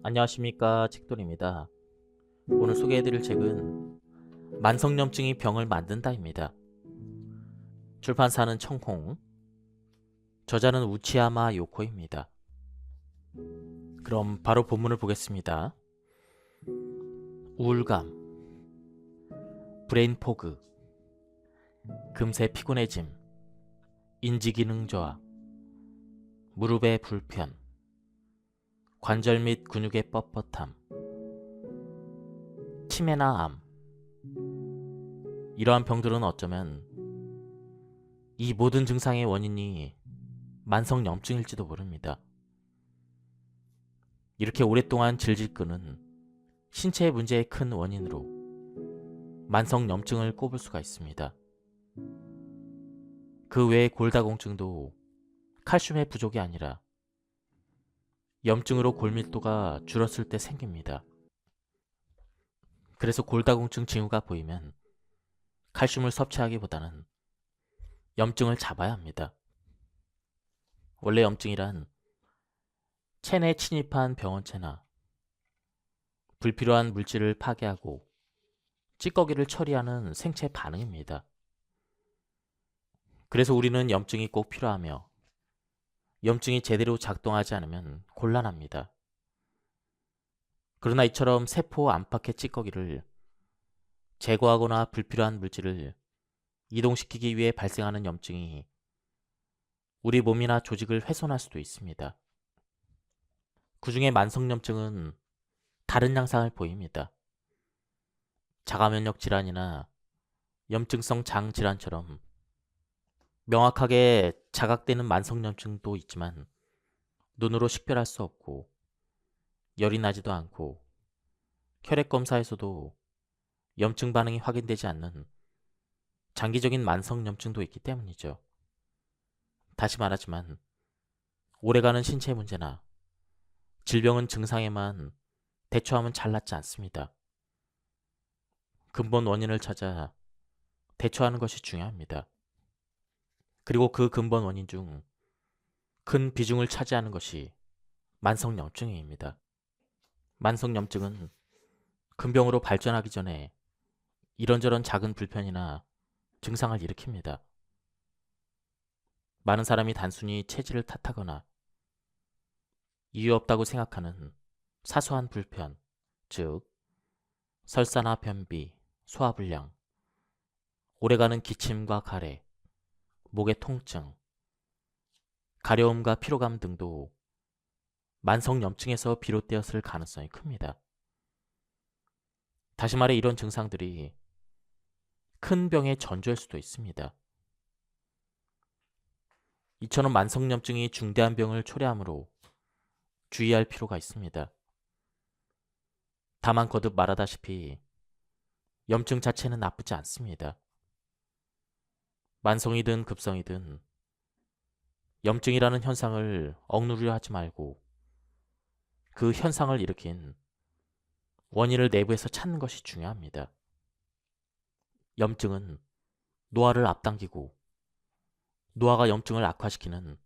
안녕하십니까, 책돌입니다. 오늘 소개해드릴 책은 만성염증이 병을 만든다입니다. 출판사는 청홍, 저자는 우치야마 요코입니다. 그럼 바로 본문을 보겠습니다. 우울감, 브레인 포그, 금세 피곤해짐, 인지기능 저하, 무릎의 불편, 관절 및 근육의 뻣뻣함, 치매나 암. 이러한 병들은 어쩌면 이 모든 증상의 원인이 만성염증일지도 모릅니다. 이렇게 오랫동안 질질 끄는 신체 문제의 큰 원인으로 만성염증을 꼽을 수가 있습니다. 그 외에 골다공증도 칼슘의 부족이 아니라 염증으로 골밀도가 줄었을 때 생깁니다. 그래서 골다공증 징후가 보이면 칼슘을 섭취하기보다는 염증을 잡아야 합니다. 원래 염증이란 체내에 침입한 병원체나 불필요한 물질을 파괴하고 찌꺼기를 처리하는 생체 반응입니다. 그래서 우리는 염증이 꼭 필요하며 염증이 제대로 작동하지 않으면 곤란합니다. 그러나 이처럼 세포 안팎의 찌꺼기를 제거하거나 불필요한 물질을 이동시키기 위해 발생하는 염증이 우리 몸이나 조직을 훼손할 수도 있습니다. 그 중에 만성염증은 다른 양상을 보입니다. 자가면역 질환이나 염증성 장 질환처럼 명확하게 자각되는 만성염증도 있지만 눈으로 식별할 수 없고 열이 나지도 않고 혈액 검사에서도 염증 반응이 확인되지 않는 장기적인 만성염증도 있기 때문이죠. 다시 말하지만 오래가는 신체 문제나 질병은 증상에만 대처하면 잘 낫지 않습니다. 근본 원인을 찾아 대처하는 것이 중요합니다. 그리고 그 근본 원인 중 큰 비중을 차지하는 것이 만성염증입니다. 만성염증은 근병으로 발전하기 전에 이런저런 작은 불편이나 증상을 일으킵니다. 많은 사람이 단순히 체질을 탓하거나 이유 없다고 생각하는 사소한 불편, 즉 설사나 변비, 소화불량, 오래가는 기침과 가래, 목의 통증, 가려움과 피로감 등도 만성염증에서 비롯되었을 가능성이 큽니다. 다시 말해 이런 증상들이 큰 병의 전조일 수도 있습니다. 이처럼 만성염증이 중대한 병을 초래하므로 주의할 필요가 있습니다. 다만 거듭 말하다시피 염증 자체는 나쁘지 않습니다. 만성이든 급성이든 염증이라는 현상을 억누르려 하지 말고 그 현상을 일으킨 원인을 내부에서 찾는 것이 중요합니다. 염증은 노화를 앞당기고 노화가 염증을 악화시키는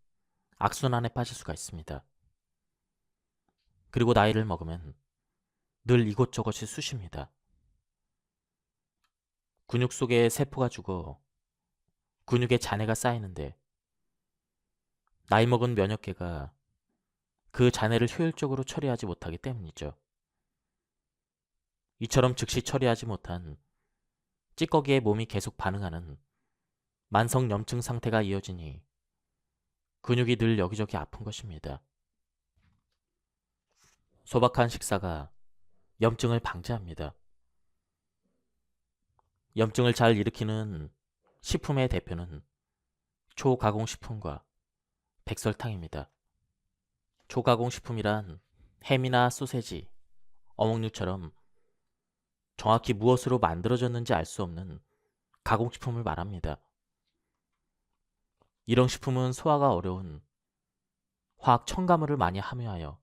악순환에 빠질 수가 있습니다. 그리고 나이를 먹으면 늘 이것저것이 쑤십니다. 근육 속에 세포가 죽어 근육에 잔해가 쌓이는데 나이 먹은 면역계가 그 잔해를 효율적으로 처리하지 못하기 때문이죠. 이처럼 즉시 처리하지 못한 찌꺼기에 몸이 계속 반응하는 만성 염증 상태가 이어지니 근육이 늘 여기저기 아픈 것입니다. 소박한 식사가 염증을 방지합니다. 염증을 잘 일으키는 식품의 대표는 초가공식품과 백설탕입니다. 초가공식품이란 햄이나 소세지, 어묵류처럼 정확히 무엇으로 만들어졌는지 알 수 없는 가공식품을 말합니다. 이런 식품은 소화가 어려운 화학 첨가물을 많이 함유하여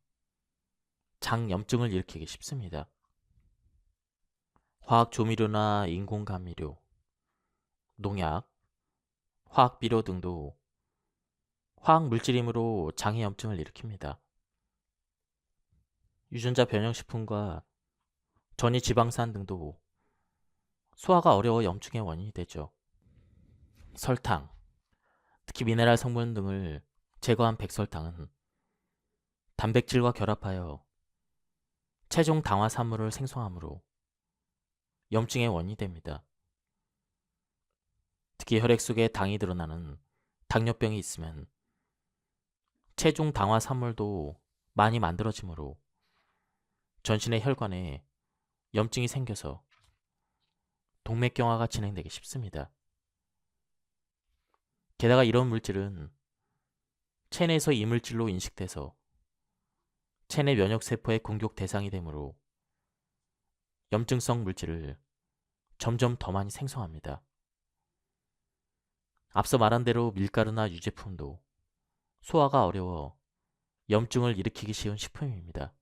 장염증을 일으키기 쉽습니다. 화학 조미료나 인공 감미료, 농약, 화학 비료 등도 화학 물질이므로 장의 염증을 일으킵니다. 유전자 변형식품과 전이 지방산 등도 소화가 어려워 염증의 원인이 되죠. 설탕, 특히 미네랄 성분 등을 제거한 백설탕은 단백질과 결합하여 최종 당화산물을 생성하므로 염증의 원인이 됩니다. 특히 혈액 속에 당이 드러나는 당뇨병이 있으면 체중 당화산물도 많이 만들어지므로 전신의 혈관에 염증이 생겨서 동맥경화가 진행되기 쉽습니다. 게다가 이런 물질은 체내에서 이물질로 인식돼서 체내 면역세포의 공격 대상이 되므로 염증성 물질을 점점 더 많이 생성합니다. 앞서 말한 대로 밀가루나 유제품도 소화가 어려워 염증을 일으키기 쉬운 식품입니다.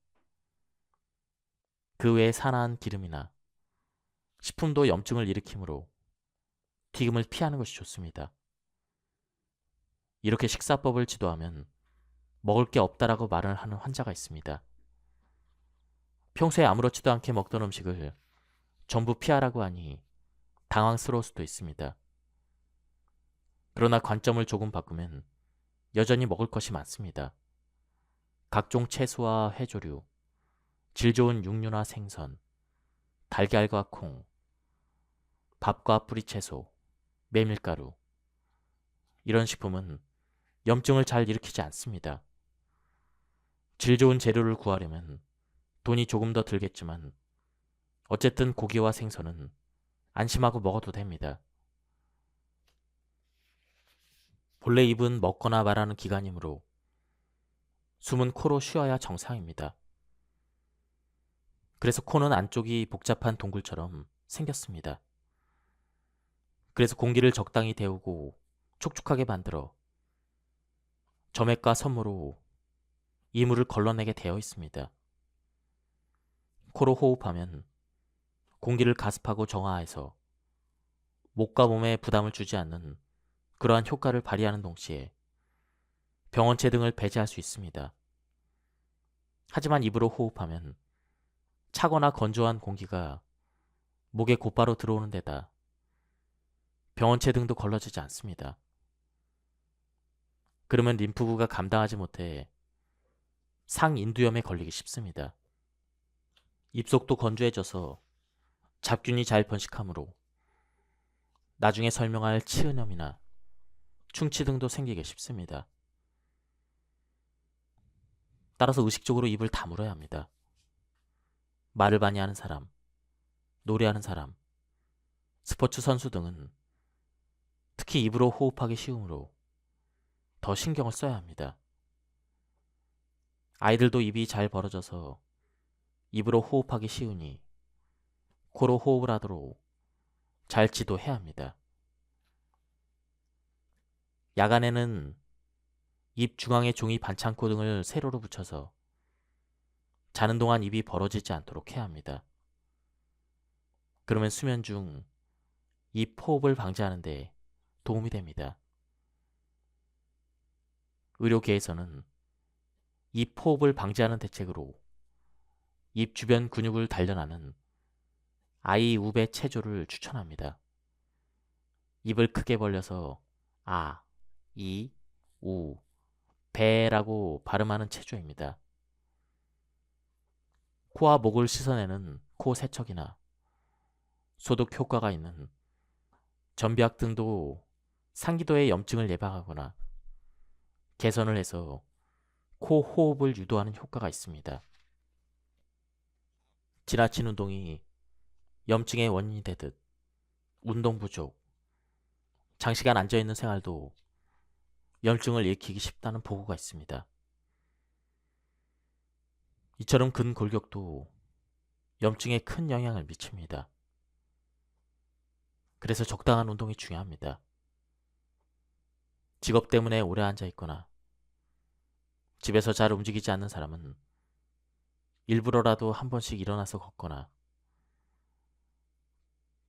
그 외에 산화한 기름이나 식품도 염증을 일으키므로 튀김을 피하는 것이 좋습니다. 이렇게 식사법을 지도하면 먹을 게 없다라고 말을 하는 환자가 있습니다. 평소에 아무렇지도 않게 먹던 음식을 전부 피하라고 하니 당황스러울 수도 있습니다. 그러나 관점을 조금 바꾸면 여전히 먹을 것이 많습니다. 각종 채소와 해조류, 질 좋은 육류나 생선, 달걀과 콩, 밥과 뿌리채소, 메밀가루. 이런 식품은 염증을 잘 일으키지 않습니다. 질 좋은 재료를 구하려면 돈이 조금 더 들겠지만 어쨌든 고기와 생선은 안심하고 먹어도 됩니다. 본래 입은 먹거나 말하는 기관이므로 숨은 코로 쉬어야 정상입니다. 그래서 코는 안쪽이 복잡한 동굴처럼 생겼습니다. 그래서 공기를 적당히 데우고 촉촉하게 만들어 점액과 섬으로 이물을 걸러내게 되어 있습니다. 코로 호흡하면 공기를 가습하고 정화해서 목과 몸에 부담을 주지 않는 그러한 효과를 발휘하는 동시에 병원체 등을 배제할 수 있습니다. 하지만 입으로 호흡하면 차거나 건조한 공기가 목에 곧바로 들어오는 데다 병원체 등도 걸러지지 않습니다. 그러면 림프구가 감당하지 못해 상인두염에 걸리기 쉽습니다. 입속도 건조해져서 잡균이 잘 번식하므로 나중에 설명할 치은염이나 충치 등도 생기기 쉽습니다. 따라서 의식적으로 입을 다물어야 합니다. 말을 많이 하는 사람, 노래하는 사람, 스포츠 선수 등은 특히 입으로 호흡하기 쉬우므로 더 신경을 써야 합니다. 아이들도 입이 잘 벌어져서 입으로 호흡하기 쉬우니 코로 호흡을 하도록 잘 지도해야 합니다. 야간에는 입 중앙에 종이 반창고 등을 세로로 붙여서 자는 동안 입이 벌어지지 않도록 해야 합니다. 그러면 수면 중 입 호흡을 방지하는 데 도움이 됩니다. 의료계에서는 입 호흡을 방지하는 대책으로 입 주변 근육을 단련하는 아이 우배 체조를 추천합니다. 입을 크게 벌려서 아, 이, 우, 배라고 발음하는 체조입니다. 코와 목을 씻어내는 코 세척이나 소독 효과가 있는 전비약 등도 상기도의 염증을 예방하거나 개선을 해서 코 호흡을 유도하는 효과가 있습니다. 지나친 운동이 염증의 원인이 되듯 운동 부족, 장시간 앉아있는 생활도 염증을 일으키기 쉽다는 보고가 있습니다. 이처럼 근골격도 염증에 큰 영향을 미칩니다. 그래서 적당한 운동이 중요합니다. 직업 때문에 오래 앉아있거나 집에서 잘 움직이지 않는 사람은 일부러라도 한 번씩 일어나서 걷거나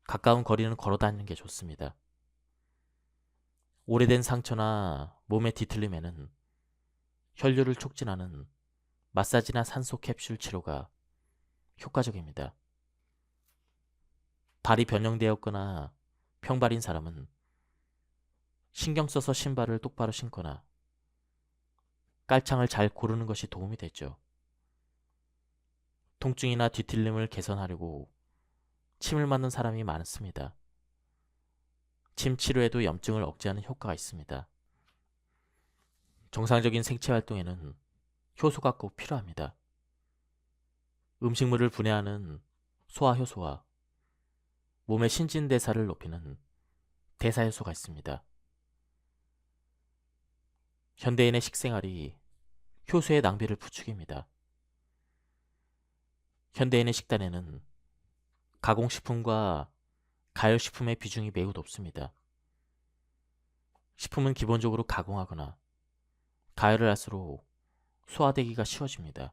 가까운 거리는 걸어 다니는 게 좋습니다. 오래된 상처나 몸의 뒤틀림에는 혈류를 촉진하는 마사지나 산소 캡슐 치료가 효과적입니다. 발이 변형되었거나 평발인 사람은 신경 써서 신발을 똑바로 신거나 깔창을 잘 고르는 것이 도움이 되죠. 통증이나 뒤틀림을 개선하려고 침을 맞는 사람이 많습니다. 침 치료에도 염증을 억제하는 효과가 있습니다. 정상적인 생체 활동에는 효소가 꼭 필요합니다. 음식물을 분해하는 소화효소와 몸의 신진대사를 높이는 대사효소가 있습니다. 현대인의 식생활이 효소의 낭비를 부추깁니다. 현대인의 식단에는 가공식품과 가열식품의 비중이 매우 높습니다. 식품은 기본적으로 가공하거나 가열을 할수록 소화되기가 쉬워집니다.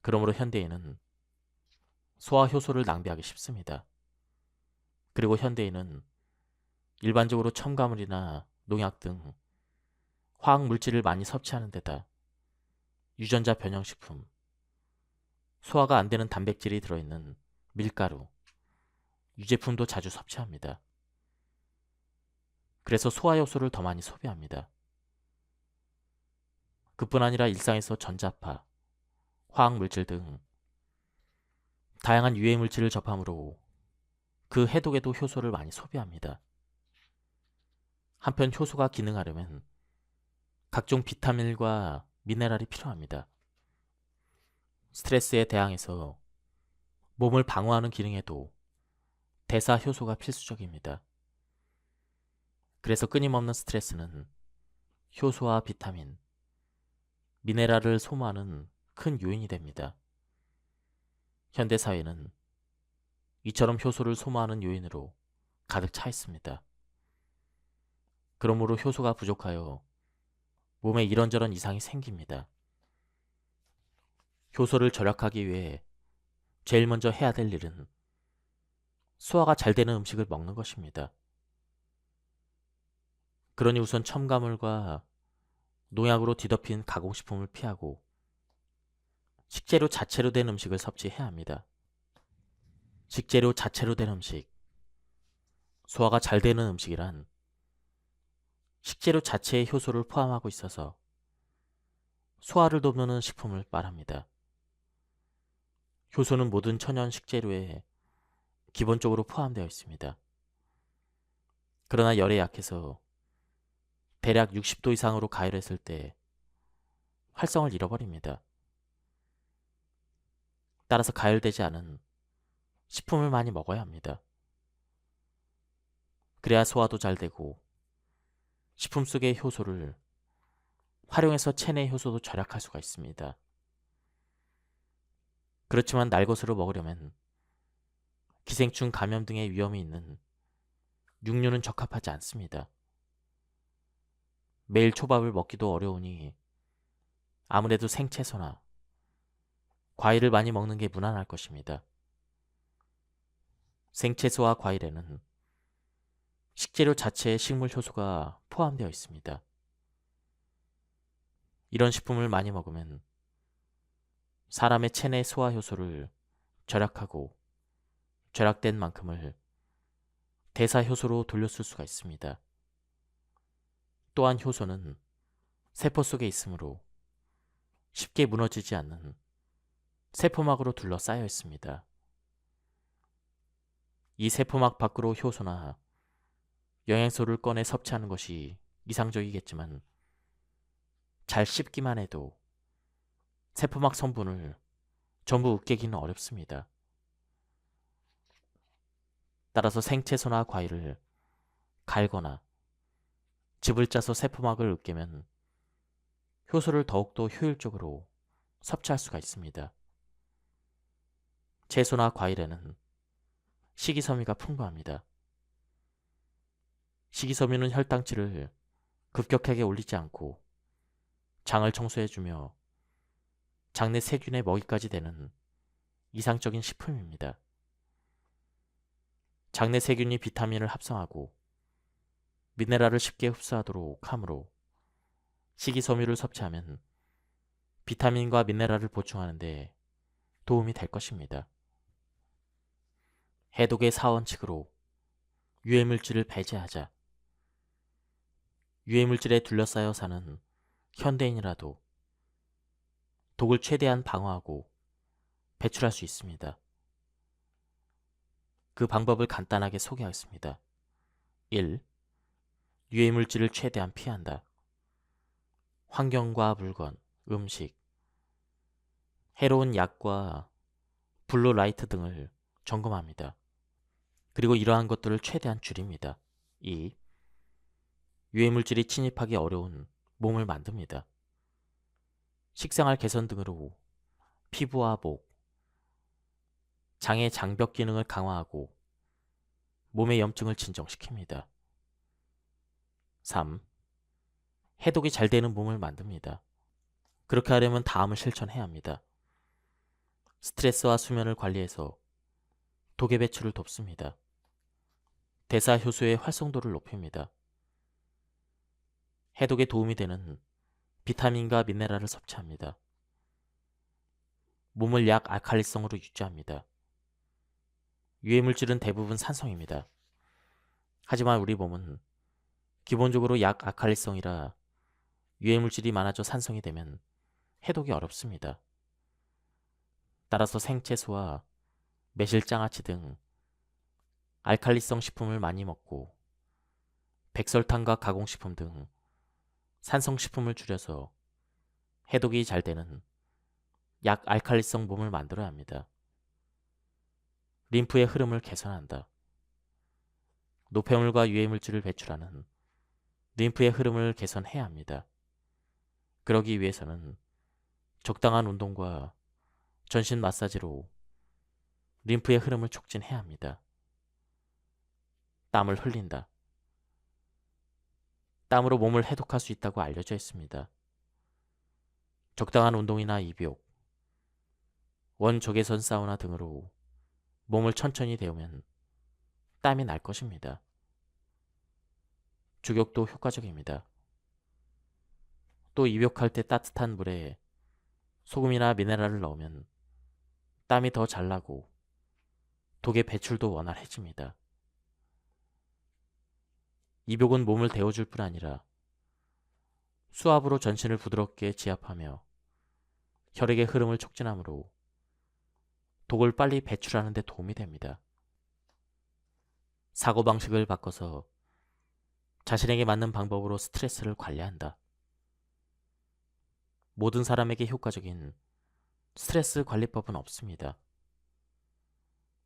그러므로 현대인은 소화효소를 낭비하기 쉽습니다. 그리고 현대인은 일반적으로 첨가물이나 농약 등 화학물질을 많이 섭취하는 데다 유전자 변형식품, 소화가 안 되는 단백질이 들어있는 밀가루, 유제품도 자주 섭취합니다. 그래서 소화효소를 더 많이 소비합니다. 그뿐 아니라 일상에서 전자파, 화학물질 등 다양한 유해물질을 접함으로 그 해독에도 효소를 많이 소비합니다. 한편 효소가 기능하려면 각종 비타민과 미네랄이 필요합니다. 스트레스에 대항해서 몸을 방어하는 기능에도 대사 효소가 필수적입니다. 그래서 끊임없는 스트레스는 효소와 비타민, 미네랄을 소모하는 큰 요인이 됩니다. 현대 사회는 이처럼 효소를 소모하는 요인으로 가득 차 있습니다. 그러므로 효소가 부족하여 몸에 이런저런 이상이 생깁니다. 효소를 절약하기 위해 제일 먼저 해야 될 일은 소화가 잘 되는 음식을 먹는 것입니다. 그러니 우선 첨가물과 농약으로 뒤덮인 가공식품을 피하고 식재료 자체로 된 음식을 섭취해야 합니다. 식재료 자체로 된 음식, 소화가 잘 되는 음식이란 식재료 자체의 효소를 포함하고 있어서 소화를 돕는 식품을 말합니다. 효소는 모든 천연 식재료에 기본적으로 포함되어 있습니다. 그러나 열에 약해서 대략 60도 이상으로 가열했을 때 활성을 잃어버립니다. 따라서 가열되지 않은 식품을 많이 먹어야 합니다. 그래야 소화도 잘 되고 식품 속의 효소를 활용해서 체내 효소도 절약할 수가 있습니다. 그렇지만 날것으로 먹으려면 기생충 감염 등의 위험이 있는 육류는 적합하지 않습니다. 매일 초밥을 먹기도 어려우니 아무래도 생채소나 과일을 많이 먹는 게 무난할 것입니다. 생채소와 과일에는 식재료 자체에 식물 효소가 포함되어 있습니다. 이런 식품을 많이 먹으면 사람의 체내 소화 효소를 절약하고 절약된 만큼을 대사 효소로 돌려쓸 수가 있습니다. 또한 효소는 세포 속에 있으므로 쉽게 무너지지 않는 세포막으로 둘러싸여 있습니다. 이 세포막 밖으로 효소나 영양소를 꺼내 섭취하는 것이 이상적이겠지만 잘 씹기만 해도 세포막 성분을 전부 으깨기는 어렵습니다. 따라서 생채소나 과일을 갈거나 즙을 짜서 세포막을 으깨면 효소를 더욱더 효율적으로 섭취할 수가 있습니다. 채소나 과일에는 식이섬유가 풍부합니다. 식이섬유는 혈당치를 급격하게 올리지 않고 장을 청소해주며 장내 세균의 먹이까지 되는 이상적인 식품입니다. 장내 세균이 비타민을 합성하고 미네랄을 쉽게 흡수하도록 하므로 식이섬유를 섭취하면 비타민과 미네랄을 보충하는 데 도움이 될 것입니다. 해독의 사원칙으로 유해물질을 배제하자. 유해물질에 둘러싸여 사는 현대인이라도 독을 최대한 방어하고 배출할 수 있습니다. 그 방법을 간단하게 소개하겠습니다. 1. 유해물질을 최대한 피한다. 환경과 물건, 음식, 해로운 약과 블루라이트 등을 점검합니다. 그리고 이러한 것들을 최대한 줄입니다. 2. 유해물질이 침입하기 어려운 몸을 만듭니다. 식생활 개선 등으로 피부와 목, 장의 장벽 기능을 강화하고 몸의 염증을 진정시킵니다. 3. 해독이 잘 되는 몸을 만듭니다. 그렇게 하려면 다음을 실천해야 합니다. 스트레스와 수면을 관리해서 독의 배출을 돕습니다. 대사 효소의 활성도를 높입니다. 해독에 도움이 되는 비타민과 미네랄을 섭취합니다. 몸을 약 알칼리성으로 유지합니다. 유해물질은 대부분 산성입니다. 하지만 우리 몸은 기본적으로 약 알칼리성이라 유해물질이 많아져 산성이 되면 해독이 어렵습니다. 따라서 생채소와 매실장아찌 등 알칼리성 식품을 많이 먹고 백설탕과 가공식품 등 산성식품을 줄여서 해독이 잘 되는 약 알칼리성 몸을 만들어야 합니다. 림프의 흐름을 개선한다. 노폐물과 유해물질을 배출하는 림프의 흐름을 개선해야 합니다. 그러기 위해서는 적당한 운동과 전신 마사지로 림프의 흐름을 촉진해야 합니다. 땀을 흘린다. 땀으로 몸을 해독할 수 있다고 알려져 있습니다. 적당한 운동이나 입욕, 원적외선 사우나 등으로 몸을 천천히 데우면 땀이 날 것입니다. 죽욕도 효과적입니다. 또 입욕할 때 따뜻한 물에 소금이나 미네랄을 넣으면 땀이 더 잘 나고 독의 배출도 원활해집니다. 입욕은 몸을 데워줄 뿐 아니라 수압으로 전신을 부드럽게 지압하며 혈액의 흐름을 촉진하므로 독을 빨리 배출하는 데 도움이 됩니다. 사고방식을 바꿔서 자신에게 맞는 방법으로 스트레스를 관리한다. 모든 사람에게 효과적인 스트레스 관리법은 없습니다.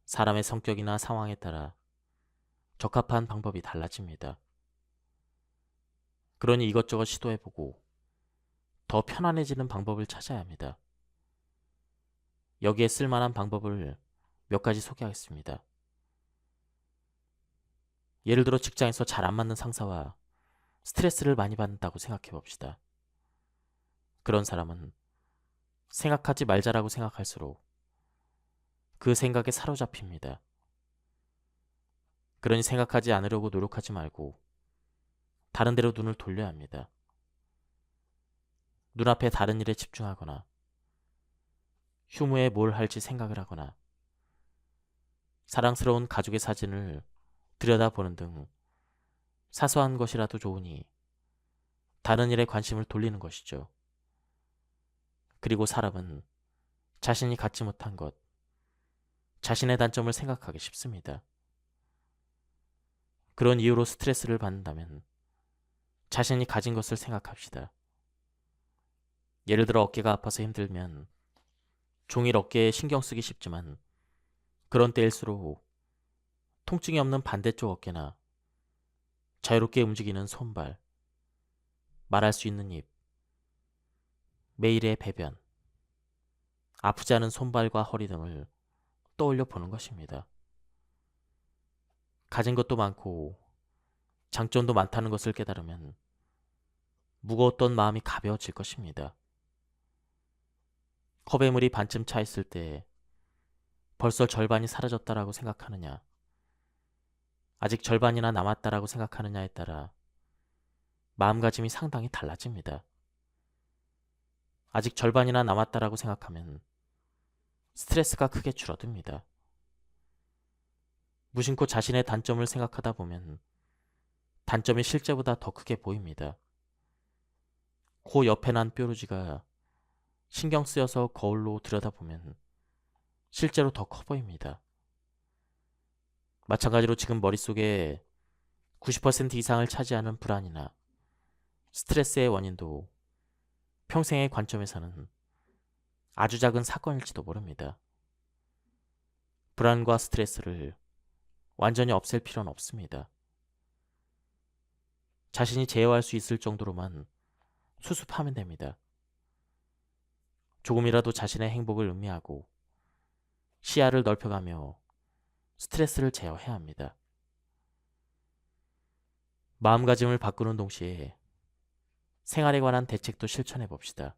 사람의 성격이나 상황에 따라 적합한 방법이 달라집니다. 그러니 이것저것 시도해보고 더 편안해지는 방법을 찾아야 합니다. 여기에 쓸만한 방법을 몇 가지 소개하겠습니다. 예를 들어 직장에서 잘 안 맞는 상사와 스트레스를 많이 받는다고 생각해 봅시다. 그런 사람은 생각하지 말자라고 생각할수록 그 생각에 사로잡힙니다. 그러니 생각하지 않으려고 노력하지 말고 다른 데로 눈을 돌려야 합니다. 눈앞에 다른 일에 집중하거나 휴무에 뭘 할지 생각을 하거나 사랑스러운 가족의 사진을 들여다보는 등 사소한 것이라도 좋으니 다른 일에 관심을 돌리는 것이죠. 그리고 사람은 자신이 갖지 못한 것, 자신의 단점을 생각하기 쉽습니다. 그런 이유로 스트레스를 받는다면 자신이 가진 것을 생각합시다. 예를 들어 어깨가 아파서 힘들면 종일 어깨에 신경 쓰기 쉽지만 그런 때일수록 통증이 없는 반대쪽 어깨나 자유롭게 움직이는 손발, 말할 수 있는 입, 매일의 배변, 아프지 않은 손발과 허리 등을 떠올려 보는 것입니다. 가진 것도 많고 장점도 많다는 것을 깨달으면 무거웠던 마음이 가벼워질 것입니다. 컵에 물이 반쯤 차 있을 때 벌써 절반이 사라졌다라고 생각하느냐, 아직 절반이나 남았다라고 생각하느냐에 따라 마음가짐이 상당히 달라집니다. 아직 절반이나 남았다라고 생각하면 스트레스가 크게 줄어듭니다. 무심코 자신의 단점을 생각하다 보면 단점이 실제보다 더 크게 보입니다. 코 옆에 난 뾰루지가 신경 쓰여서 거울로 들여다보면 실제로 더 커 보입니다. 마찬가지로 지금 머릿속에 90% 이상을 차지하는 불안이나 스트레스의 원인도 평생의 관점에서는 아주 작은 사건일지도 모릅니다. 불안과 스트레스를 완전히 없앨 필요는 없습니다. 자신이 제어할 수 있을 정도로만 수습하면 됩니다. 조금이라도 자신의 행복을 음미하고 시야를 넓혀가며 스트레스를 제어해야 합니다. 마음가짐을 바꾸는 동시에 생활에 관한 대책도 실천해 봅시다.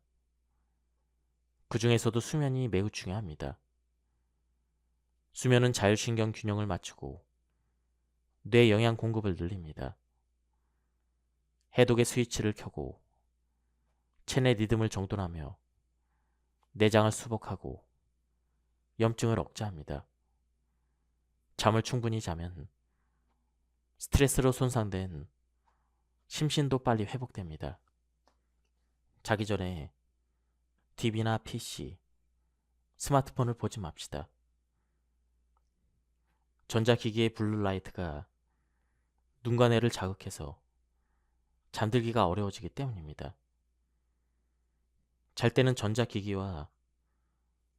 그 중에서도 수면이 매우 중요합니다. 수면은 자율신경 균형을 맞추고 뇌 영양 공급을 늘립니다. 해독의 스위치를 켜고 체내 리듬을 정돈하며 내장을 수복하고 염증을 억제합니다. 잠을 충분히 자면 스트레스로 손상된 심신도 빨리 회복됩니다. 자기 전에 TV나 PC, 스마트폰을 보지 맙시다. 전자기기의 블루라이트가 눈과 뇌를 자극해서 잠들기가 어려워지기 때문입니다. 잘 때는 전자기기와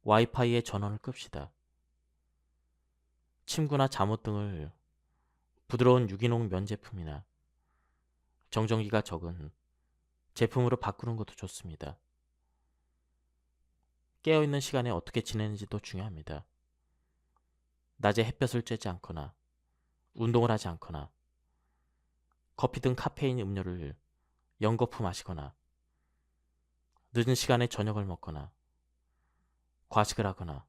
와이파이의 전원을 끕시다. 침구나 잠옷 등을 부드러운 유기농 면 제품이나 정전기가 적은 제품으로 바꾸는 것도 좋습니다. 깨어있는 시간에 어떻게 지내는지도 중요합니다. 낮에 햇볕을 쬐지 않거나 운동을 하지 않거나 커피 등 카페인 음료를 연거푸 마시거나 늦은 시간에 저녁을 먹거나 과식을 하거나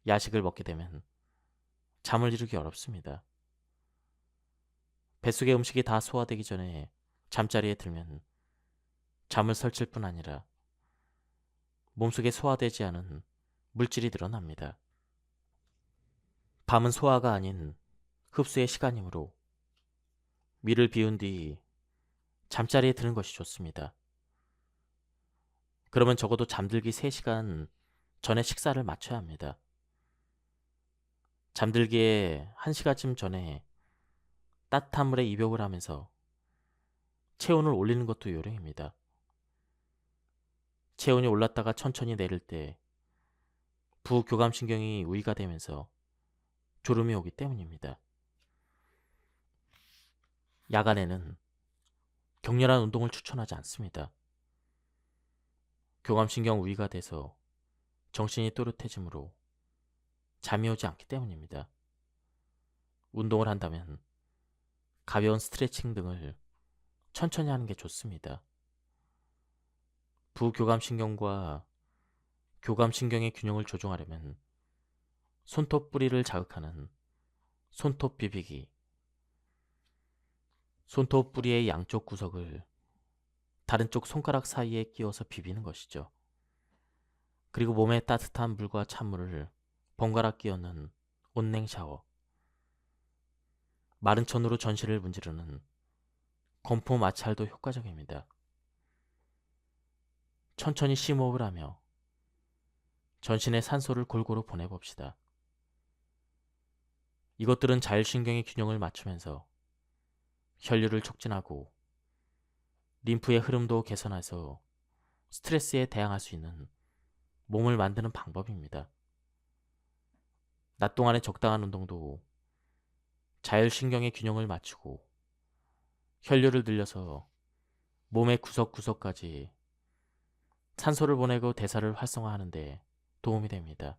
야식을 먹게 되면 잠을 이루기 어렵습니다. 뱃속의 음식이 다 소화되기 전에 잠자리에 들면 잠을 설칠 뿐 아니라 몸속에 소화되지 않은 물질이 늘어납니다. 밤은 소화가 아닌 흡수의 시간이므로 위를 비운 뒤 잠자리에 드는 것이 좋습니다. 그러면 적어도 잠들기 3시간 전에 식사를 마쳐야 합니다. 잠들기에 1시간쯤 전에 따뜻한 물에 입욕을 하면서 체온을 올리는 것도 요령입니다. 체온이 올랐다가 천천히 내릴 때 부교감신경이 우위가 되면서 졸음이 오기 때문입니다. 야간에는 격렬한 운동을 추천하지 않습니다. 교감신경 우위가 돼서 정신이 또렷해지므로 잠이 오지 않기 때문입니다. 운동을 한다면 가벼운 스트레칭 등을 천천히 하는 게 좋습니다. 부교감신경과 교감신경의 균형을 조정하려면 손톱 뿌리를 자극하는 손톱 비비기, 손톱 뿌리의 양쪽 구석을 다른 쪽 손가락 사이에 끼워서 비비는 것이죠. 그리고 몸에 따뜻한 물과 찬물을 번갈아 끼얹는 온냉 샤워, 마른 천으로 전신을 문지르는 건포 마찰도 효과적입니다. 천천히 심호흡을 하며 전신에 산소를 골고루 보내봅시다. 이것들은 자율신경의 균형을 맞추면서 혈류를 촉진하고 림프의 흐름도 개선해서 스트레스에 대항할 수 있는 몸을 만드는 방법입니다. 낮 동안의 적당한 운동도 자율신경의 균형을 맞추고 혈류를 늘려서 몸의 구석구석까지 산소를 보내고 대사를 활성화하는 데 도움이 됩니다.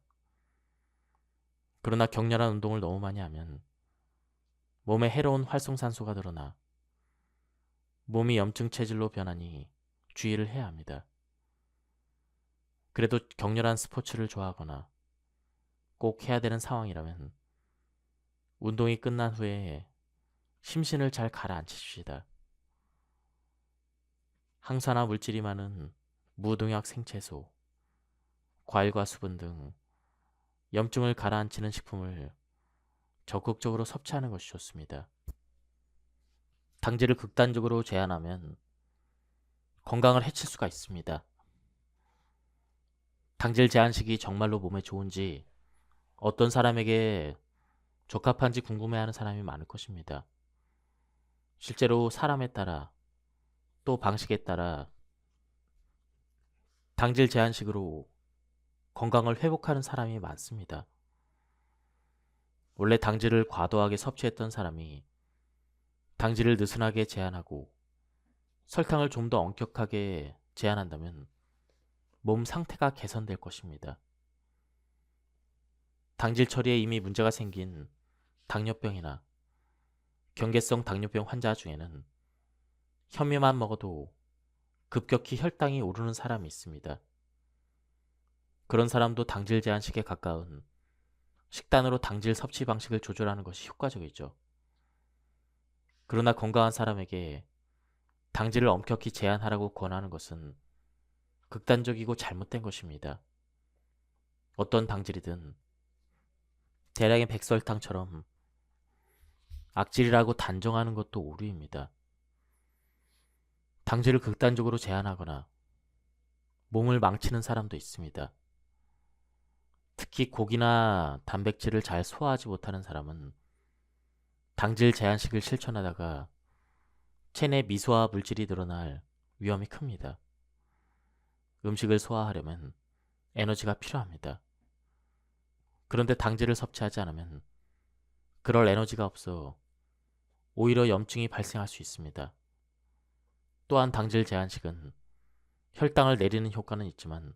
그러나 격렬한 운동을 너무 많이 하면 몸에 해로운 활성산소가 늘어나 몸이 염증 체질로 변하니 주의를 해야 합니다. 그래도 격렬한 스포츠를 좋아하거나 꼭 해야 되는 상황이라면 운동이 끝난 후에 심신을 잘 가라앉히십시다. 항산화 물질이 많은 무농약 생채소, 과일과 수분 등 염증을 가라앉히는 식품을 적극적으로 섭취하는 것이 좋습니다. 당질을 극단적으로 제한하면 건강을 해칠 수가 있습니다. 당질 제한식이 정말로 몸에 좋은지 어떤 사람에게 적합한지 궁금해하는 사람이 많을 것입니다. 실제로 사람에 따라 또 방식에 따라 당질 제한식으로 건강을 회복하는 사람이 많습니다. 원래 당질을 과도하게 섭취했던 사람이 당질을 느슨하게 제한하고 설탕을 좀 더 엄격하게 제한한다면 몸 상태가 개선될 것입니다. 당질 처리에 이미 문제가 생긴 당뇨병이나 경계성 당뇨병 환자 중에는 현미만 먹어도 급격히 혈당이 오르는 사람이 있습니다. 그런 사람도 당질 제한식에 가까운 식단으로 당질 섭취 방식을 조절하는 것이 효과적이죠. 그러나 건강한 사람에게 당질을 엄격히 제한하라고 권하는 것은 극단적이고 잘못된 것입니다. 어떤 당질이든 대량의 백설탕처럼 악질이라고 단정하는 것도 오류입니다. 당질을 극단적으로 제한하거나 몸을 망치는 사람도 있습니다. 특히 고기나 단백질을 잘 소화하지 못하는 사람은 당질 제한식을 실천하다가 체내 미소화 물질이 늘어날 위험이 큽니다. 음식을 소화하려면 에너지가 필요합니다. 그런데 당질을 섭취하지 않으면 그럴 에너지가 없어 오히려 염증이 발생할 수 있습니다. 또한 당질 제한식은 혈당을 내리는 효과는 있지만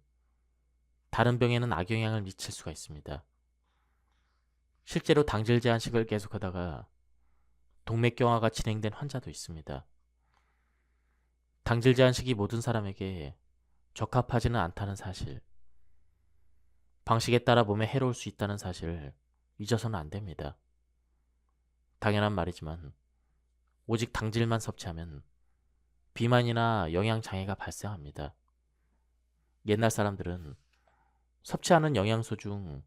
다른 병에는 악영향을 미칠 수가 있습니다. 실제로 당질 제한식을 계속하다가 동맥경화가 진행된 환자도 있습니다. 당질 제한식이 모든 사람에게 적합하지는 않다는 사실, 방식에 따라 몸에 해로울 수 있다는 사실을 잊어서는 안 됩니다. 당연한 말이지만 오직 당질만 섭취하면 비만이나 영양장애가 발생합니다. 옛날 사람들은 섭취하는 영양소 중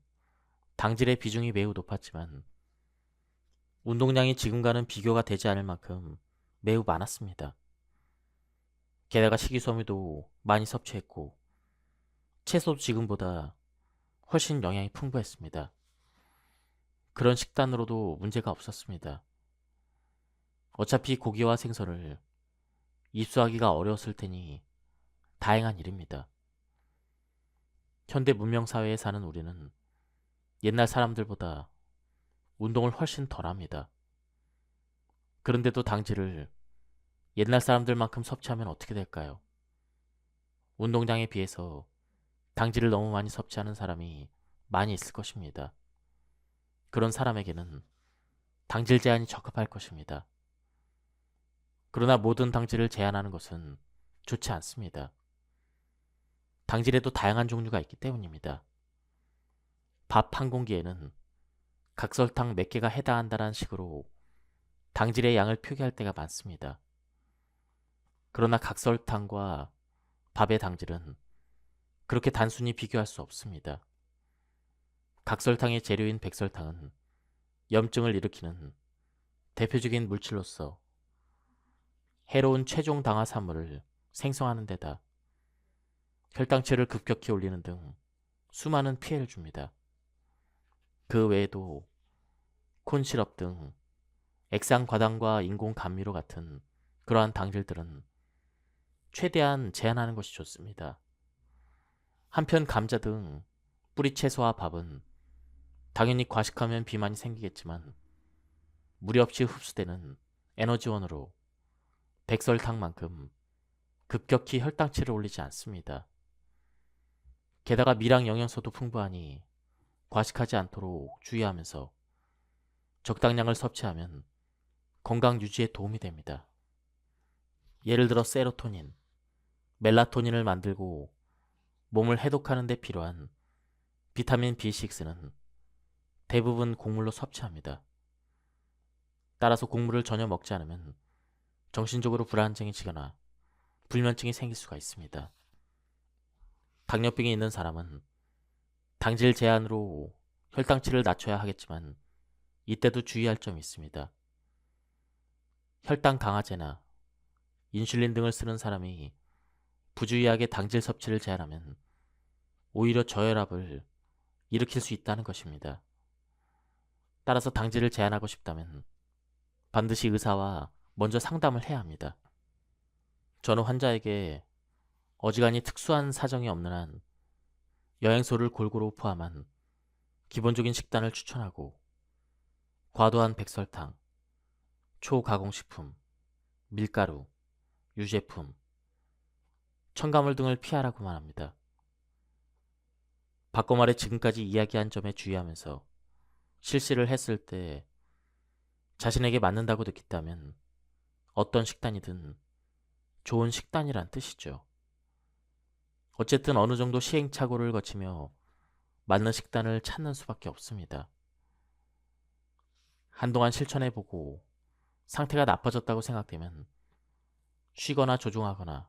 당질의 비중이 매우 높았지만 운동량이 지금과는 비교가 되지 않을 만큼 매우 많았습니다. 게다가 식이섬유도 많이 섭취했고 채소도 지금보다 훨씬 영양이 풍부했습니다. 그런 식단으로도 문제가 없었습니다. 어차피 고기와 생선을 입수하기가 어려웠을 테니 다행한 일입니다. 현대 문명 사회에 사는 우리는 옛날 사람들보다 운동을 훨씬 덜 합니다. 그런데도 당질을 옛날 사람들만큼 섭취하면 어떻게 될까요? 운동량에 비해서 당질을 너무 많이 섭취하는 사람이 많이 있을 것입니다. 그런 사람에게는 당질 제한이 적합할 것입니다. 그러나 모든 당질을 제한하는 것은 좋지 않습니다. 당질에도 다양한 종류가 있기 때문입니다. 밥 한 공기에는 각설탕 몇 개가 해당한다는 식으로 당질의 양을 표기할 때가 많습니다. 그러나 각설탕과 밥의 당질은 그렇게 단순히 비교할 수 없습니다. 각설탕의 재료인 백설탕은 염증을 일으키는 대표적인 물질로서 해로운 최종 당화산물을 생성하는 데다 혈당치를 급격히 올리는 등 수많은 피해를 줍니다. 그 외에도 콘시럽 등 액상과당과 인공 감미료 같은 그러한 당질들은 최대한 제한하는 것이 좋습니다. 한편 감자 등 뿌리채소와 밥은 당연히 과식하면 비만이 생기겠지만 무리 없이 흡수되는 에너지원으로 백설탕만큼 급격히 혈당치를 올리지 않습니다. 게다가 미량 영양소도 풍부하니 과식하지 않도록 주의하면서 적당량을 섭취하면 건강 유지에 도움이 됩니다. 예를 들어 세로토닌, 멜라토닌을 만들고 몸을 해독하는 데 필요한 비타민 B6는 대부분 곡물로 섭취합니다. 따라서 곡물을 전혀 먹지 않으면 정신적으로 불안정해지거나 불면증이 생길 수가 있습니다. 당뇨병이 있는 사람은 당질 제한으로 혈당치를 낮춰야 하겠지만 이때도 주의할 점이 있습니다. 혈당 강화제나 인슐린 등을 쓰는 사람이 부주의하게 당질 섭취를 제한하면 오히려 저혈압을 일으킬 수 있다는 것입니다. 따라서 당질을 제한하고 싶다면 반드시 의사와 먼저 상담을 해야 합니다. 저는 환자에게 어지간히 특수한 사정이 없는 한 영양소를 골고루 포함한 기본적인 식단을 추천하고 과도한 백설탕, 초가공식품, 밀가루, 유제품, 첨가물 등을 피하라고만 합니다. 바꿔 말해 지금까지 이야기한 점에 주의하면서 실시를 했을 때 자신에게 맞는다고 느낀다면 어떤 식단이든 좋은 식단이란 뜻이죠. 어쨌든 어느 정도 시행착오를 거치며 맞는 식단을 찾는 수밖에 없습니다. 한동안 실천해보고 상태가 나빠졌다고 생각되면 쉬거나 조종하거나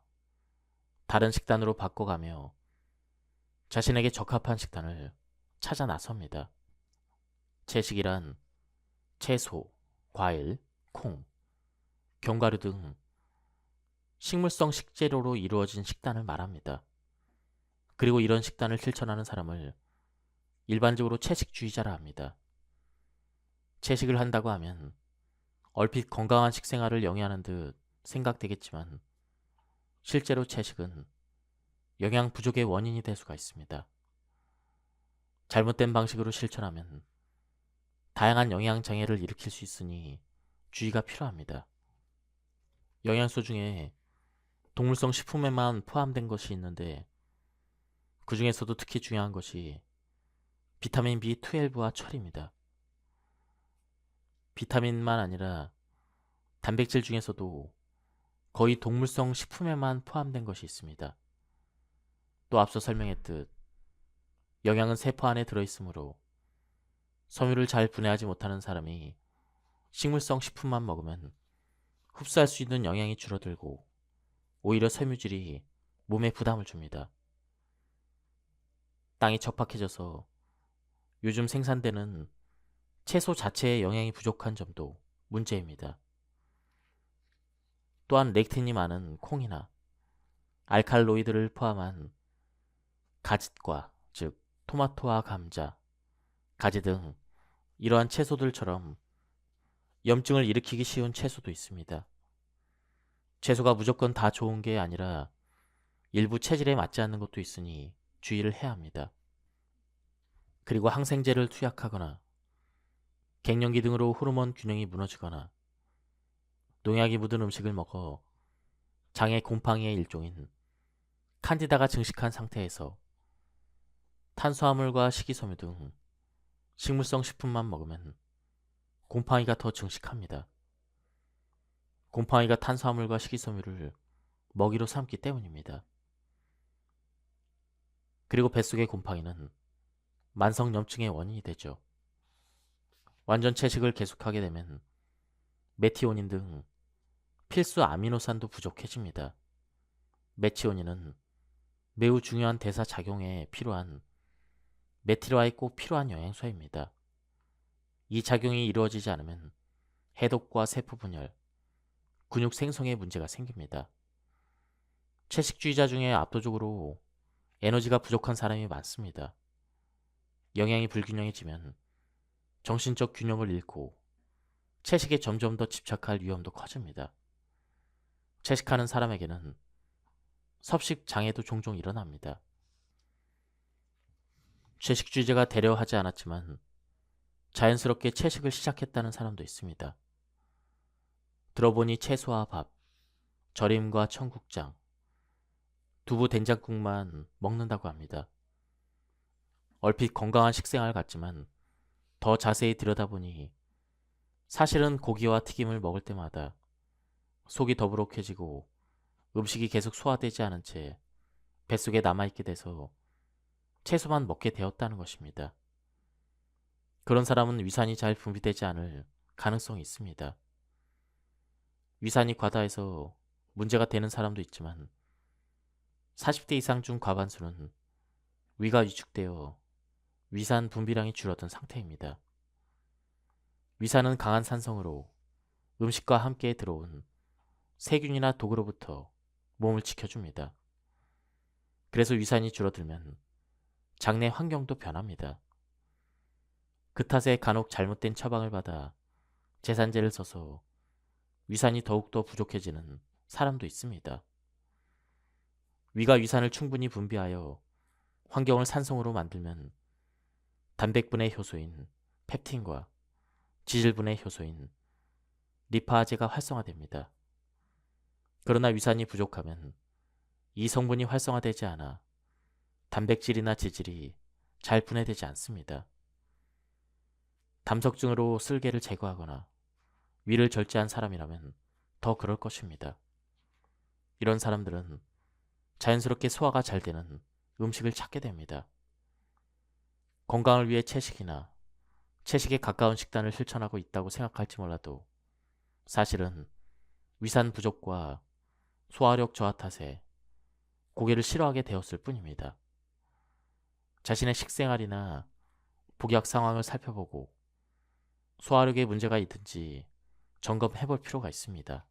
다른 식단으로 바꿔가며 자신에게 적합한 식단을 찾아 나섭니다. 채식이란 채소, 과일, 콩, 견과류 등 식물성 식재료로 이루어진 식단을 말합니다. 그리고 이런 식단을 실천하는 사람을 일반적으로 채식주의자라 합니다. 채식을 한다고 하면 얼핏 건강한 식생활을 영위하는 듯 생각되겠지만 실제로 채식은 영양 부족의 원인이 될 수가 있습니다. 잘못된 방식으로 실천하면 다양한 영양 장애를 일으킬 수 있으니 주의가 필요합니다. 영양소 중에 동물성 식품에만 포함된 것이 있는데 그 중에서도 특히 중요한 것이 비타민 B12와 철입니다. 비타민만 아니라 단백질 중에서도 거의 동물성 식품에만 포함된 것이 있습니다. 또 앞서 설명했듯 영양은 세포 안에 들어있으므로 섬유를 잘 분해하지 못하는 사람이 식물성 식품만 먹으면 흡수할 수 있는 영양이 줄어들고 오히려 섬유질이 몸에 부담을 줍니다. 땅이 척박해져서 요즘 생산되는 채소 자체의 영양이 부족한 점도 문제입니다. 또한 렉틴이 많은 콩이나 알칼로이드를 포함한 가짓과 즉 토마토와 감자, 가지 등 이러한 채소들처럼 염증을 일으키기 쉬운 채소도 있습니다. 채소가 무조건 다 좋은 게 아니라 일부 체질에 맞지 않는 것도 있으니 주의를 해야 합니다. 그리고 항생제를 투약하거나 갱년기 등으로 호르몬 균형이 무너지거나 농약이 묻은 음식을 먹어 장의 곰팡이의 일종인 칸디다가 증식한 상태에서 탄수화물과 식이섬유 등 식물성 식품만 먹으면 곰팡이가 더 증식합니다. 곰팡이가 탄수화물과 식이섬유를 먹이로 삼기 때문입니다. 그리고 뱃속의 곰팡이는 만성염증의 원인이 되죠. 완전 채식을 계속하게 되면 메티오닌 등 필수 아미노산도 부족해집니다. 메티오닌은 매우 중요한 대사 작용에 필요한 메티로아에 꼭 필요한 영양소입니다. 이 작용이 이루어지지 않으면 해독과 세포 분열, 근육 생성에 문제가 생깁니다. 채식주의자 중에 압도적으로 에너지가 부족한 사람이 많습니다. 영양이 불균형해지면 정신적 균형을 잃고 채식에 점점 더 집착할 위험도 커집니다. 채식하는 사람에게는 섭식 장애도 종종 일어납니다. 채식주의자가 되려 하지 않았지만 자연스럽게 채식을 시작했다는 사람도 있습니다. 들어보니 채소와 밥, 절임과 청국장, 두부 된장국만 먹는다고 합니다. 얼핏 건강한 식생활 같지만 더 자세히 들여다보니 사실은 고기와 튀김을 먹을 때마다 속이 더부룩해지고 음식이 계속 소화되지 않은 채 뱃속에 남아있게 돼서 채소만 먹게 되었다는 것입니다. 그런 사람은 위산이 잘 분비되지 않을 가능성이 있습니다. 위산이 과다해서 문제가 되는 사람도 있지만 40대 이상 중 과반수는 위가 위축되어 위산 분비량이 줄어든 상태입니다. 위산은 강한 산성으로 음식과 함께 들어온 세균이나 독으로부터 몸을 지켜줍니다. 그래서 위산이 줄어들면 장내 환경도 변합니다. 그 탓에 간혹 잘못된 처방을 받아 제산제를 써서 위산이 더욱더 부족해지는 사람도 있습니다. 위가 위산을 충분히 분비하여 환경을 산성으로 만들면 단백분의 효소인 펩틴과 지질분의 효소인 리파아제가 활성화됩니다. 그러나 위산이 부족하면 이 성분이 활성화되지 않아 단백질이나 지질이 잘 분해되지 않습니다. 담석증으로 쓸개를 제거하거나 위를 절제한 사람이라면 더 그럴 것입니다. 이런 사람들은 자연스럽게 소화가 잘 되는 음식을 찾게 됩니다. 건강을 위해 채식이나 채식에 가까운 식단을 실천하고 있다고 생각할지 몰라도 사실은 위산 부족과 소화력 저하 탓에 고기를 싫어하게 되었을 뿐입니다. 자신의 식생활이나 복약 상황을 살펴보고 소화력에 문제가 있든지 점검해 볼 필요가 있습니다.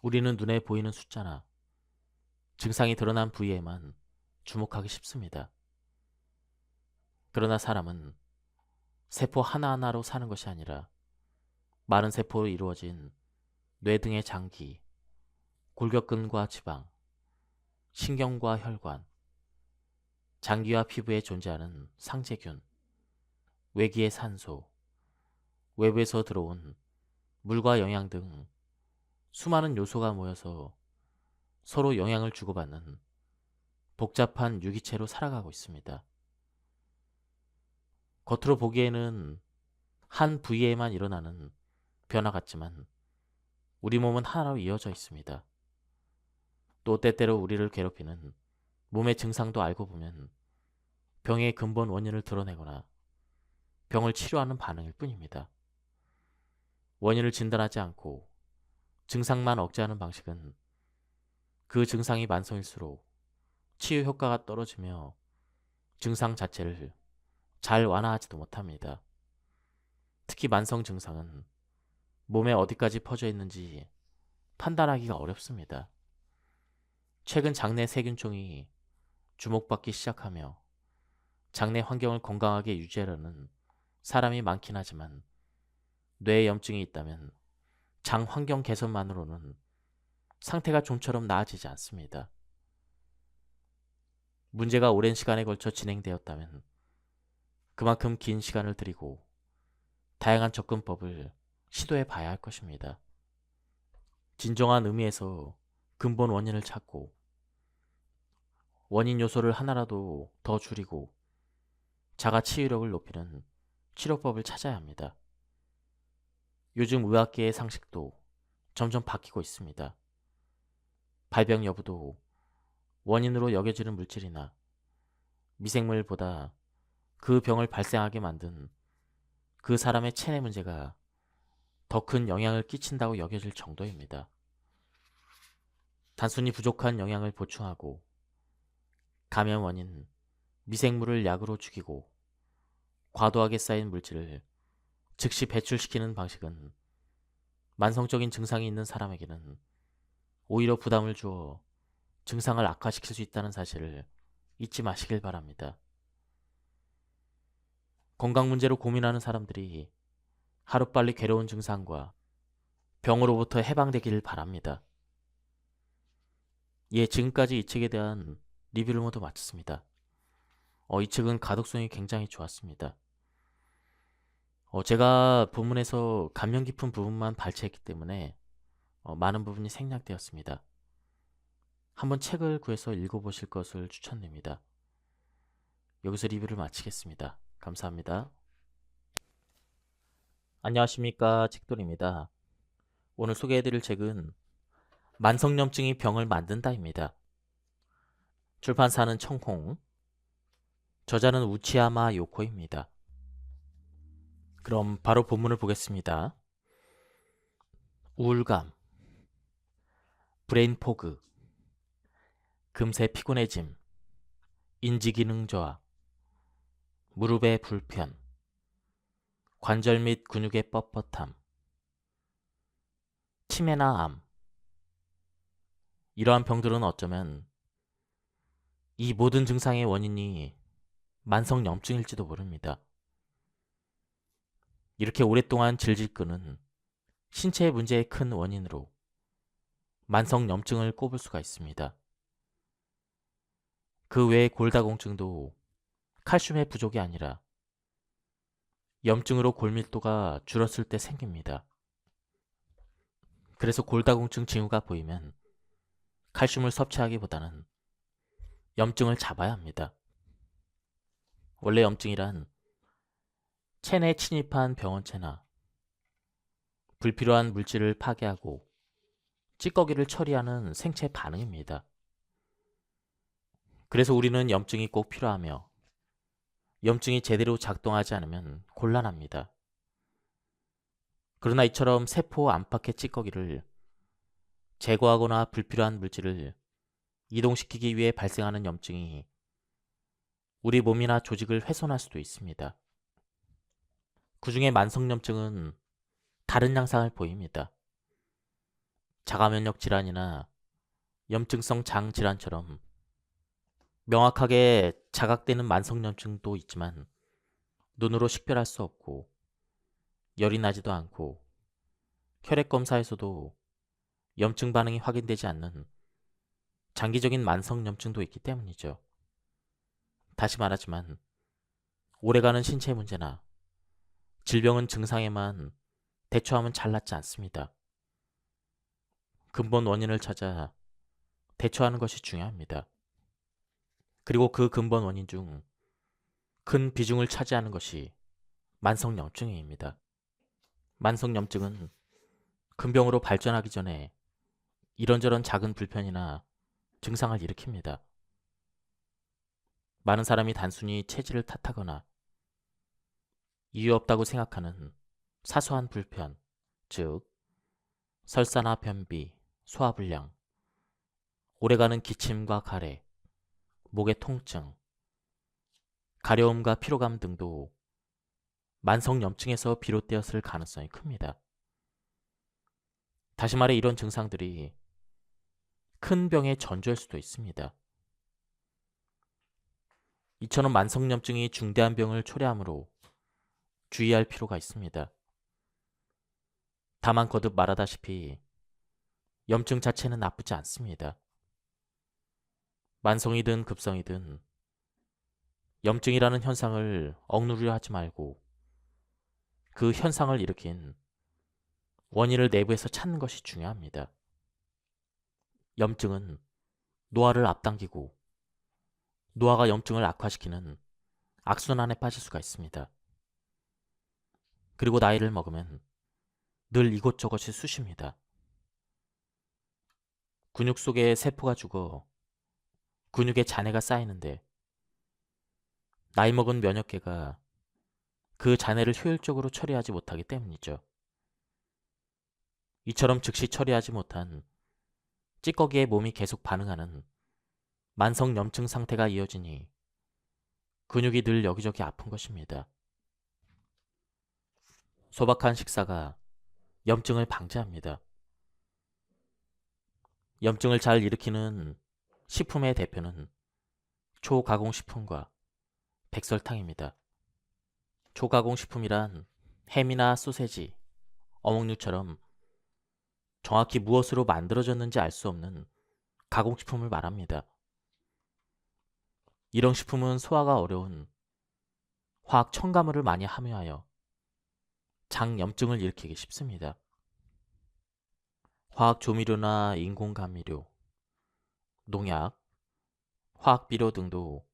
우리는 눈에 보이는 숫자나 증상이 드러난 부위에만 주목하기 쉽습니다. 그러나 사람은 세포 하나하나로 사는 것이 아니라 많은 세포로 이루어진 뇌 등의 장기, 골격근과 지방, 신경과 혈관, 장기와 피부에 존재하는 상재균, 외기의 산소, 외부에서 들어온 물과 영양 등 수많은 요소가 모여서 서로 영향을 주고받는 복잡한 유기체로 살아가고 있습니다. 겉으로 보기에는 한 부위에만 일어나는 변화 같지만 우리 몸은 하나로 이어져 있습니다. 또 때때로 우리를 괴롭히는 몸의 증상도 알고 보면 병의 근본 원인을 드러내거나 병을 치료하는 반응일 뿐입니다. 원인을 진단하지 않고 증상만 억제하는 방식은 그 증상이 만성일수록 치유 효과가 떨어지며 증상 자체를 잘 완화하지도 못합니다. 특히 만성 증상은 몸에 어디까지 퍼져 있는지 판단하기가 어렵습니다. 최근 장내 세균종이 주목받기 시작하며 장내 환경을 건강하게 유지하려는 사람이 많긴 하지만 뇌에 염증이 있다면 장 환경 개선만으로는 상태가 좀처럼 나아지지 않습니다. 문제가 오랜 시간에 걸쳐 진행되었다면 그만큼 긴 시간을 들이고 다양한 접근법을 시도해 봐야 할 것입니다. 진정한 의미에서 근본 원인을 찾고 원인 요소를 하나라도 더 줄이고 자가 치유력을 높이는 치료법을 찾아야 합니다. 요즘 의학계의 상식도 점점 바뀌고 있습니다. 발병 여부도 원인으로 여겨지는 물질이나 미생물보다 그 병을 발생하게 만든 그 사람의 체내 문제가 더 큰 영향을 끼친다고 여겨질 정도입니다. 단순히 부족한 영양을 보충하고 감염 원인, 미생물을 약으로 죽이고 과도하게 쌓인 물질을 즉시 배출시키는 방식은 만성적인 증상이 있는 사람에게는 오히려 부담을 주어 증상을 악화시킬 수 있다는 사실을 잊지 마시길 바랍니다. 건강 문제로 고민하는 사람들이 하루빨리 괴로운 증상과 병으로부터 해방되기를 바랍니다. 예, 지금까지 이 책에 대한 리뷰를 모두 마쳤습니다. 이 책은 가독성이 굉장히 좋았습니다. 제가 본문에서 감명 깊은 부분만 발췌했기 때문에 많은 부분이 생략되었습니다. 한번 책을 구해서 읽어보실 것을 추천드립니다. 여기서 리뷰를 마치겠습니다. 감사합니다. 안녕하십니까, 책돌입니다. 오늘 소개해드릴 책은 만성염증이 병을 만든다입니다. 출판사는 청홍, 저자는 우치야마 요코입니다. 그럼 바로 본문을 보겠습니다. 우울감, 브레인 포그, 금세 피곤해짐, 인지기능 저하, 무릎의 불편, 관절 및 근육의 뻣뻣함, 치매나 암. 이러한 병들은 어쩌면 이 모든 증상의 원인이 만성염증일지도 모릅니다. 이렇게 오랫동안 질질 끄는 신체 문제의 큰 원인으로 만성염증을 꼽을 수가 있습니다. 그 외에 골다공증도 칼슘의 부족이 아니라 염증으로 골밀도가 줄었을 때 생깁니다. 그래서 골다공증 징후가 보이면 칼슘을 섭취하기보다는 염증을 잡아야 합니다. 원래 염증이란 체내에 침입한 병원체나 불필요한 물질을 파괴하고 찌꺼기를 처리하는 생체 반응입니다. 그래서 우리는 염증이 꼭 필요하며 염증이 제대로 작동하지 않으면 곤란합니다. 그러나 이처럼 세포 안팎의 찌꺼기를 제거하거나 불필요한 물질을 이동시키기 위해 발생하는 염증이 우리 몸이나 조직을 훼손할 수도 있습니다. 그중에 만성염증은 다른 양상을 보입니다. 자가면역 질환이나 염증성 장 질환처럼 명확하게 자각되는 만성염증도 있지만 눈으로 식별할 수 없고 열이 나지도 않고 혈액 검사에서도 염증 반응이 확인되지 않는 장기적인 만성염증도 있기 때문이죠. 다시 말하지만 오래가는 신체 문제나 질병은 증상에만 대처하면 잘 낫지 않습니다. 근본 원인을 찾아 대처하는 것이 중요합니다. 그리고 그 근본 원인 중 큰 비중을 차지하는 것이 만성염증입니다. 만성염증은 큰 병으로 발전하기 전에 이런저런 작은 불편이나 증상을 일으킵니다. 많은 사람이 단순히 체질을 탓하거나 이유 없다고 생각하는 사소한 불편, 즉 설사나 변비, 소화불량, 오래가는 기침과 가래, 목의 통증, 가려움과 피로감 등도 만성염증에서 비롯되었을 가능성이 큽니다. 다시 말해 이런 증상들이 큰 병의 전조일 수도 있습니다. 이처럼 만성염증이 중대한 병을 초래하므로 주의할 필요가 있습니다. 다만 거듭 말하다시피 염증 자체는 나쁘지 않습니다. 만성이든 급성이든 염증이라는 현상을 억누르려 하지 말고 그 현상을 일으킨 원인을 내부에서 찾는 것이 중요합니다. 염증은 노화를 앞당기고 노화가 염증을 악화시키는 악순환에 빠질 수가 있습니다. 그리고 나이를 먹으면 늘 이것저것이 쑤십니다. 근육 속에 세포가 죽어 근육에 잔해가 쌓이는데 나이 먹은 면역계가 그 잔해를 효율적으로 처리하지 못하기 때문이죠. 이처럼 즉시 처리하지 못한 찌꺼기에 몸이 계속 반응하는 만성염증 상태가 이어지니 근육이 늘 여기저기 아픈 것입니다. 소박한 식사가 염증을 방지합니다. 염증을 잘 일으키는 식품의 대표는 초가공식품과 백설탕입니다. 초가공식품이란 햄이나 소세지, 어묵류처럼 정확히 무엇으로 만들어졌는지 알 수 없는 가공식품을 말합니다. 이런 식품은 소화가 어려운 화학 첨가물을 많이 함유하여 장염증을 일으키기 쉽습니다. 화학 조미료나 인공 감미료, 농약, 화학 비료 등도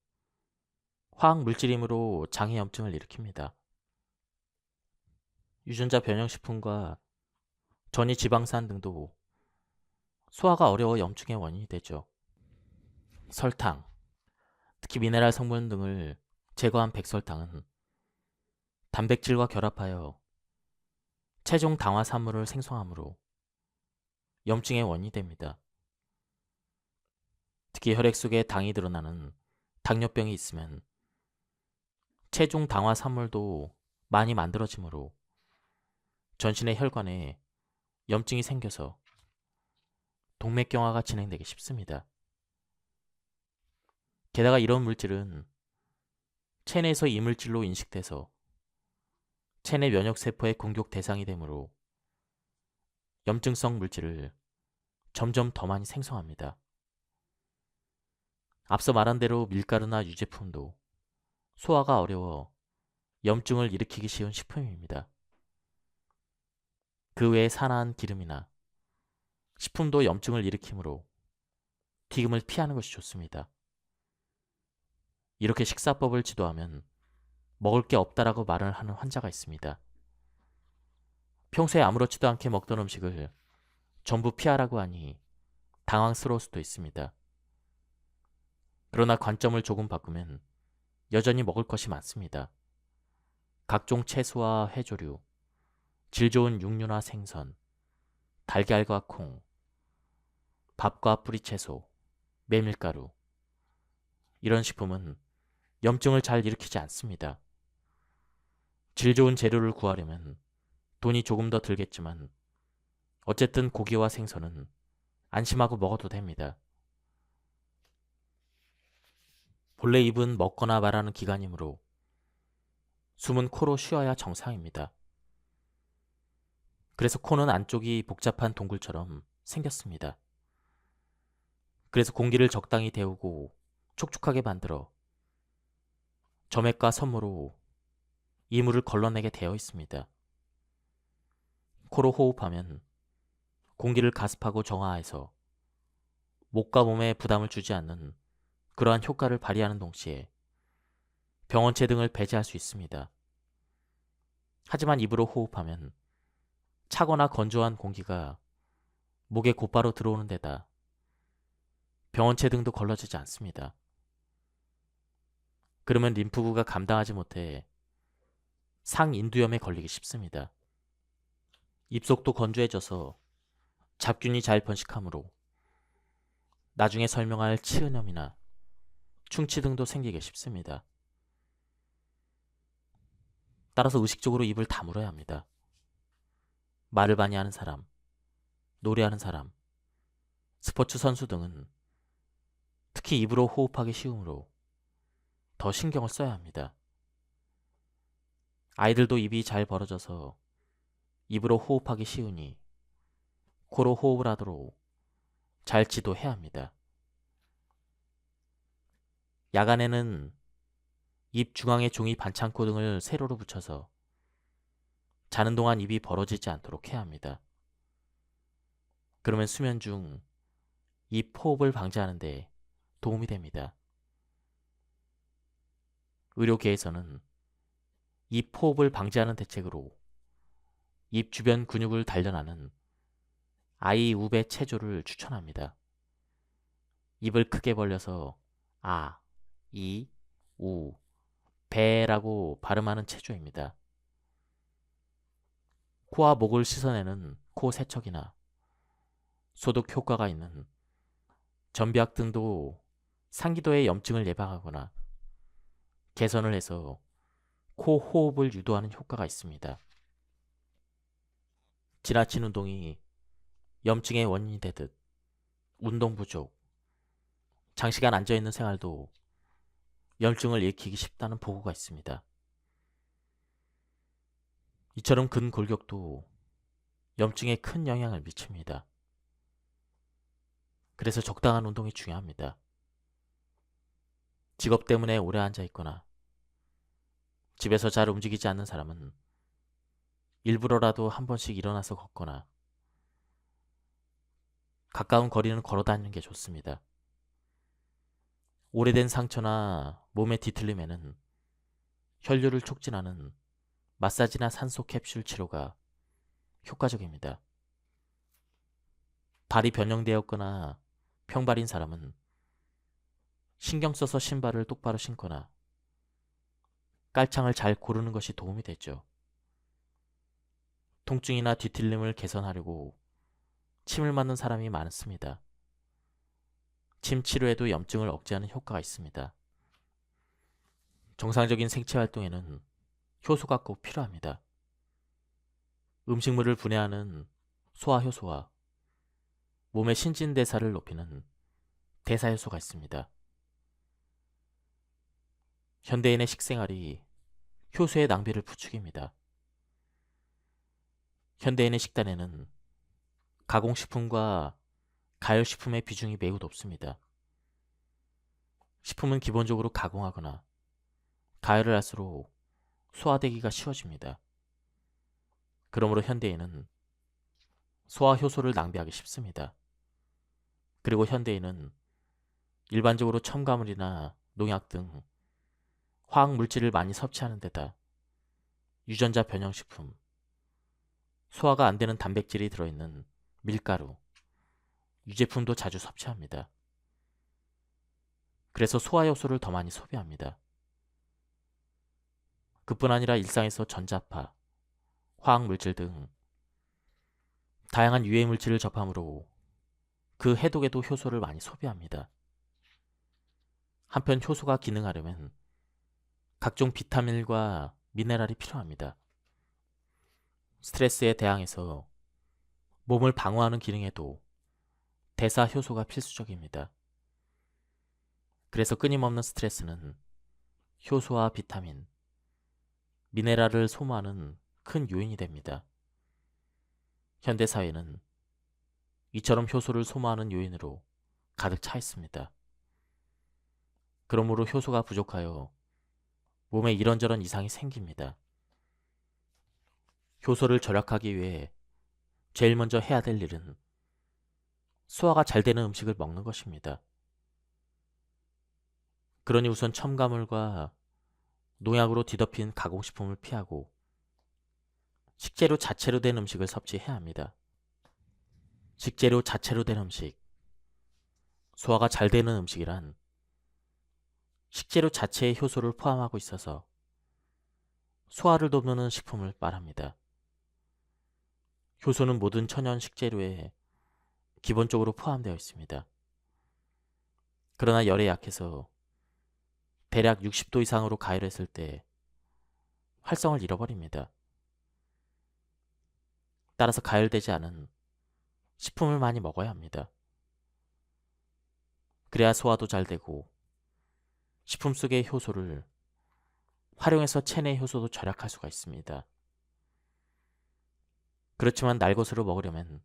화학 물질이므로 장해염증을 일으킵니다. 유전자 변형식품과 전이 지방산 등도 소화가 어려워 염증의 원인이 되죠. 설탕, 특히 미네랄 성분 등을 제거한 백설탕은 단백질과 결합하여 최종 당화산물을 생성하므로 염증의 원인이 됩니다. 특히 혈액 속에 당이 드러나는 당뇨병이 있으면 체중 당화 산물도 많이 만들어지므로 전신의 혈관에 염증이 생겨서 동맥경화가 진행되기 쉽습니다. 게다가 이런 물질은 체내에서 이물질로 인식돼서 체내 면역세포의 공격 대상이 되므로 염증성 물질을 점점 더 많이 생성합니다. 앞서 말한 대로 밀가루나 유제품도 소화가 어려워 염증을 일으키기 쉬운 식품입니다. 그 외에 산화한 기름이나 식품도 염증을 일으키므로 튀김을 피하는 것이 좋습니다. 이렇게 식사법을 지도하면 먹을 게 없다라고 말을 하는 환자가 있습니다. 평소에 아무렇지도 않게 먹던 음식을 전부 피하라고 하니 당황스러울 수도 있습니다. 그러나 관점을 조금 바꾸면 여전히 먹을 것이 많습니다. 각종 채소와 해조류, 질 좋은 육류나 생선, 달걀과 콩, 밥과 뿌리채소, 메밀가루. 이런 식품은 염증을 잘 일으키지 않습니다. 질 좋은 재료를 구하려면 돈이 조금 더 들겠지만 어쨌든 고기와 생선은 안심하고 먹어도 됩니다. 본래 입은 먹거나 말하는 기관이므로 숨은 코로 쉬어야 정상입니다. 그래서 코는 안쪽이 복잡한 동굴처럼 생겼습니다. 그래서 공기를 적당히 데우고 촉촉하게 만들어 점액과 섬으로 이물을 걸러내게 되어 있습니다. 코로 호흡하면 공기를 가습하고 정화해서 목과 몸에 부담을 주지 않는 그러한 효과를 발휘하는 동시에 병원체 등을 배제할 수 있습니다. 하지만 입으로 호흡하면 차거나 건조한 공기가 목에 곧바로 들어오는 데다 병원체 등도 걸러지지 않습니다. 그러면 림프구가 감당하지 못해 상인두염에 걸리기 쉽습니다. 입속도 건조해져서 잡균이 잘 번식하므로 나중에 설명할 치은염이나 충치 등도 생기기 쉽습니다. 따라서 의식적으로 입을 다물어야 합니다. 말을 많이 하는 사람, 노래하는 사람, 스포츠 선수 등은 특히 입으로 호흡하기 쉬우므로 더 신경을 써야 합니다. 아이들도 입이 잘 벌어져서 입으로 호흡하기 쉬우니 코로 호흡을 하도록 잘 지도해야 합니다. 야간에는 입 중앙에 종이 반창고 등을 세로로 붙여서 자는 동안 입이 벌어지지 않도록 해야 합니다. 그러면 수면 중 입 호흡을 방지하는 데 도움이 됩니다. 의료계에서는 입 호흡을 방지하는 대책으로 입 주변 근육을 단련하는 아이 우배 체조를 추천합니다. 입을 크게 벌려서 아, 이, 우, 배라고 발음하는 체조입니다. 코와 목을 씻어내는 코 세척이나 소독 효과가 있는 전비약 등도 상기도의 염증을 예방하거나 개선을 해서 코 호흡을 유도하는 효과가 있습니다. 지나친 운동이 염증의 원인이 되듯 운동 부족, 장시간 앉아있는 생활도 염증을 일으키기 쉽다는 보고가 있습니다. 이처럼 근골격도 염증에 큰 영향을 미칩니다. 그래서 적당한 운동이 중요합니다. 직업 때문에 오래 앉아있거나 집에서 잘 움직이지 않는 사람은 일부러라도 한 번씩 일어나서 걷거나 가까운 거리는 걸어 다니는 게 좋습니다. 오래된 상처나 몸의 뒤틀림에는 혈류를 촉진하는 마사지나 산소 캡슐 치료가 효과적입니다. 발이 변형되었거나 평발인 사람은 신경 써서 신발을 똑바로 신거나 깔창을 잘 고르는 것이 도움이 되죠. 통증이나 뒤틀림을 개선하려고 침을 맞는 사람이 많습니다. 침 치료에도 염증을 억제하는 효과가 있습니다. 정상적인 생체 활동에는 효소가 꼭 필요합니다. 음식물을 분해하는 소화효소와 몸의 신진대사를 높이는 대사효소가 있습니다. 현대인의 식생활이 효소의 낭비를 부추깁니다. 현대인의 식단에는 가공식품과 가열식품의 비중이 매우 높습니다. 식품은 기본적으로 가공하거나 가열을 할수록 소화되기가 쉬워집니다. 그러므로 현대인은 소화효소를 낭비하기 쉽습니다. 그리고 현대인은 일반적으로 첨가물이나 농약 등 화학물질을 많이 섭취하는 데다 유전자 변형식품, 소화가 안 되는 단백질이 들어있는 밀가루, 유제품도 자주 섭취합니다. 그래서 소화효소를 더 많이 소비합니다. 그뿐 아니라 일상에서 전자파, 화학물질 등 다양한 유해물질을 접함으로 그 해독에도 효소를 많이 소비합니다. 한편 효소가 기능하려면 각종 비타민과 미네랄이 필요합니다. 스트레스에 대항해서 몸을 방어하는 기능에도 대사 효소가 필수적입니다. 그래서 끊임없는 스트레스는 효소와 비타민, 미네랄을 소모하는 큰 요인이 됩니다. 현대사회는 이처럼 효소를 소모하는 요인으로 가득 차 있습니다. 그러므로 효소가 부족하여 몸에 이런저런 이상이 생깁니다. 효소를 절약하기 위해 제일 먼저 해야 될 일은 소화가 잘 되는 음식을 먹는 것입니다. 그러니 우선 첨가물과 농약으로 뒤덮인 가공식품을 피하고 식재료 자체로 된 음식을 섭취해야 합니다. 식재료 자체로 된 음식, 소화가 잘 되는 음식이란 식재료 자체의 효소를 포함하고 있어서 소화를 돕는 식품을 말합니다. 효소는 모든 천연 식재료에 기본적으로 포함되어 있습니다. 그러나 열에 약해서 대략 60도 이상으로 가열했을 때 활성을 잃어버립니다. 따라서 가열되지 않은 식품을 많이 먹어야 합니다. 그래야 소화도 잘 되고 식품 속의 효소를 활용해서 체내 효소도 절약할 수가 있습니다. 그렇지만 날것으로 먹으려면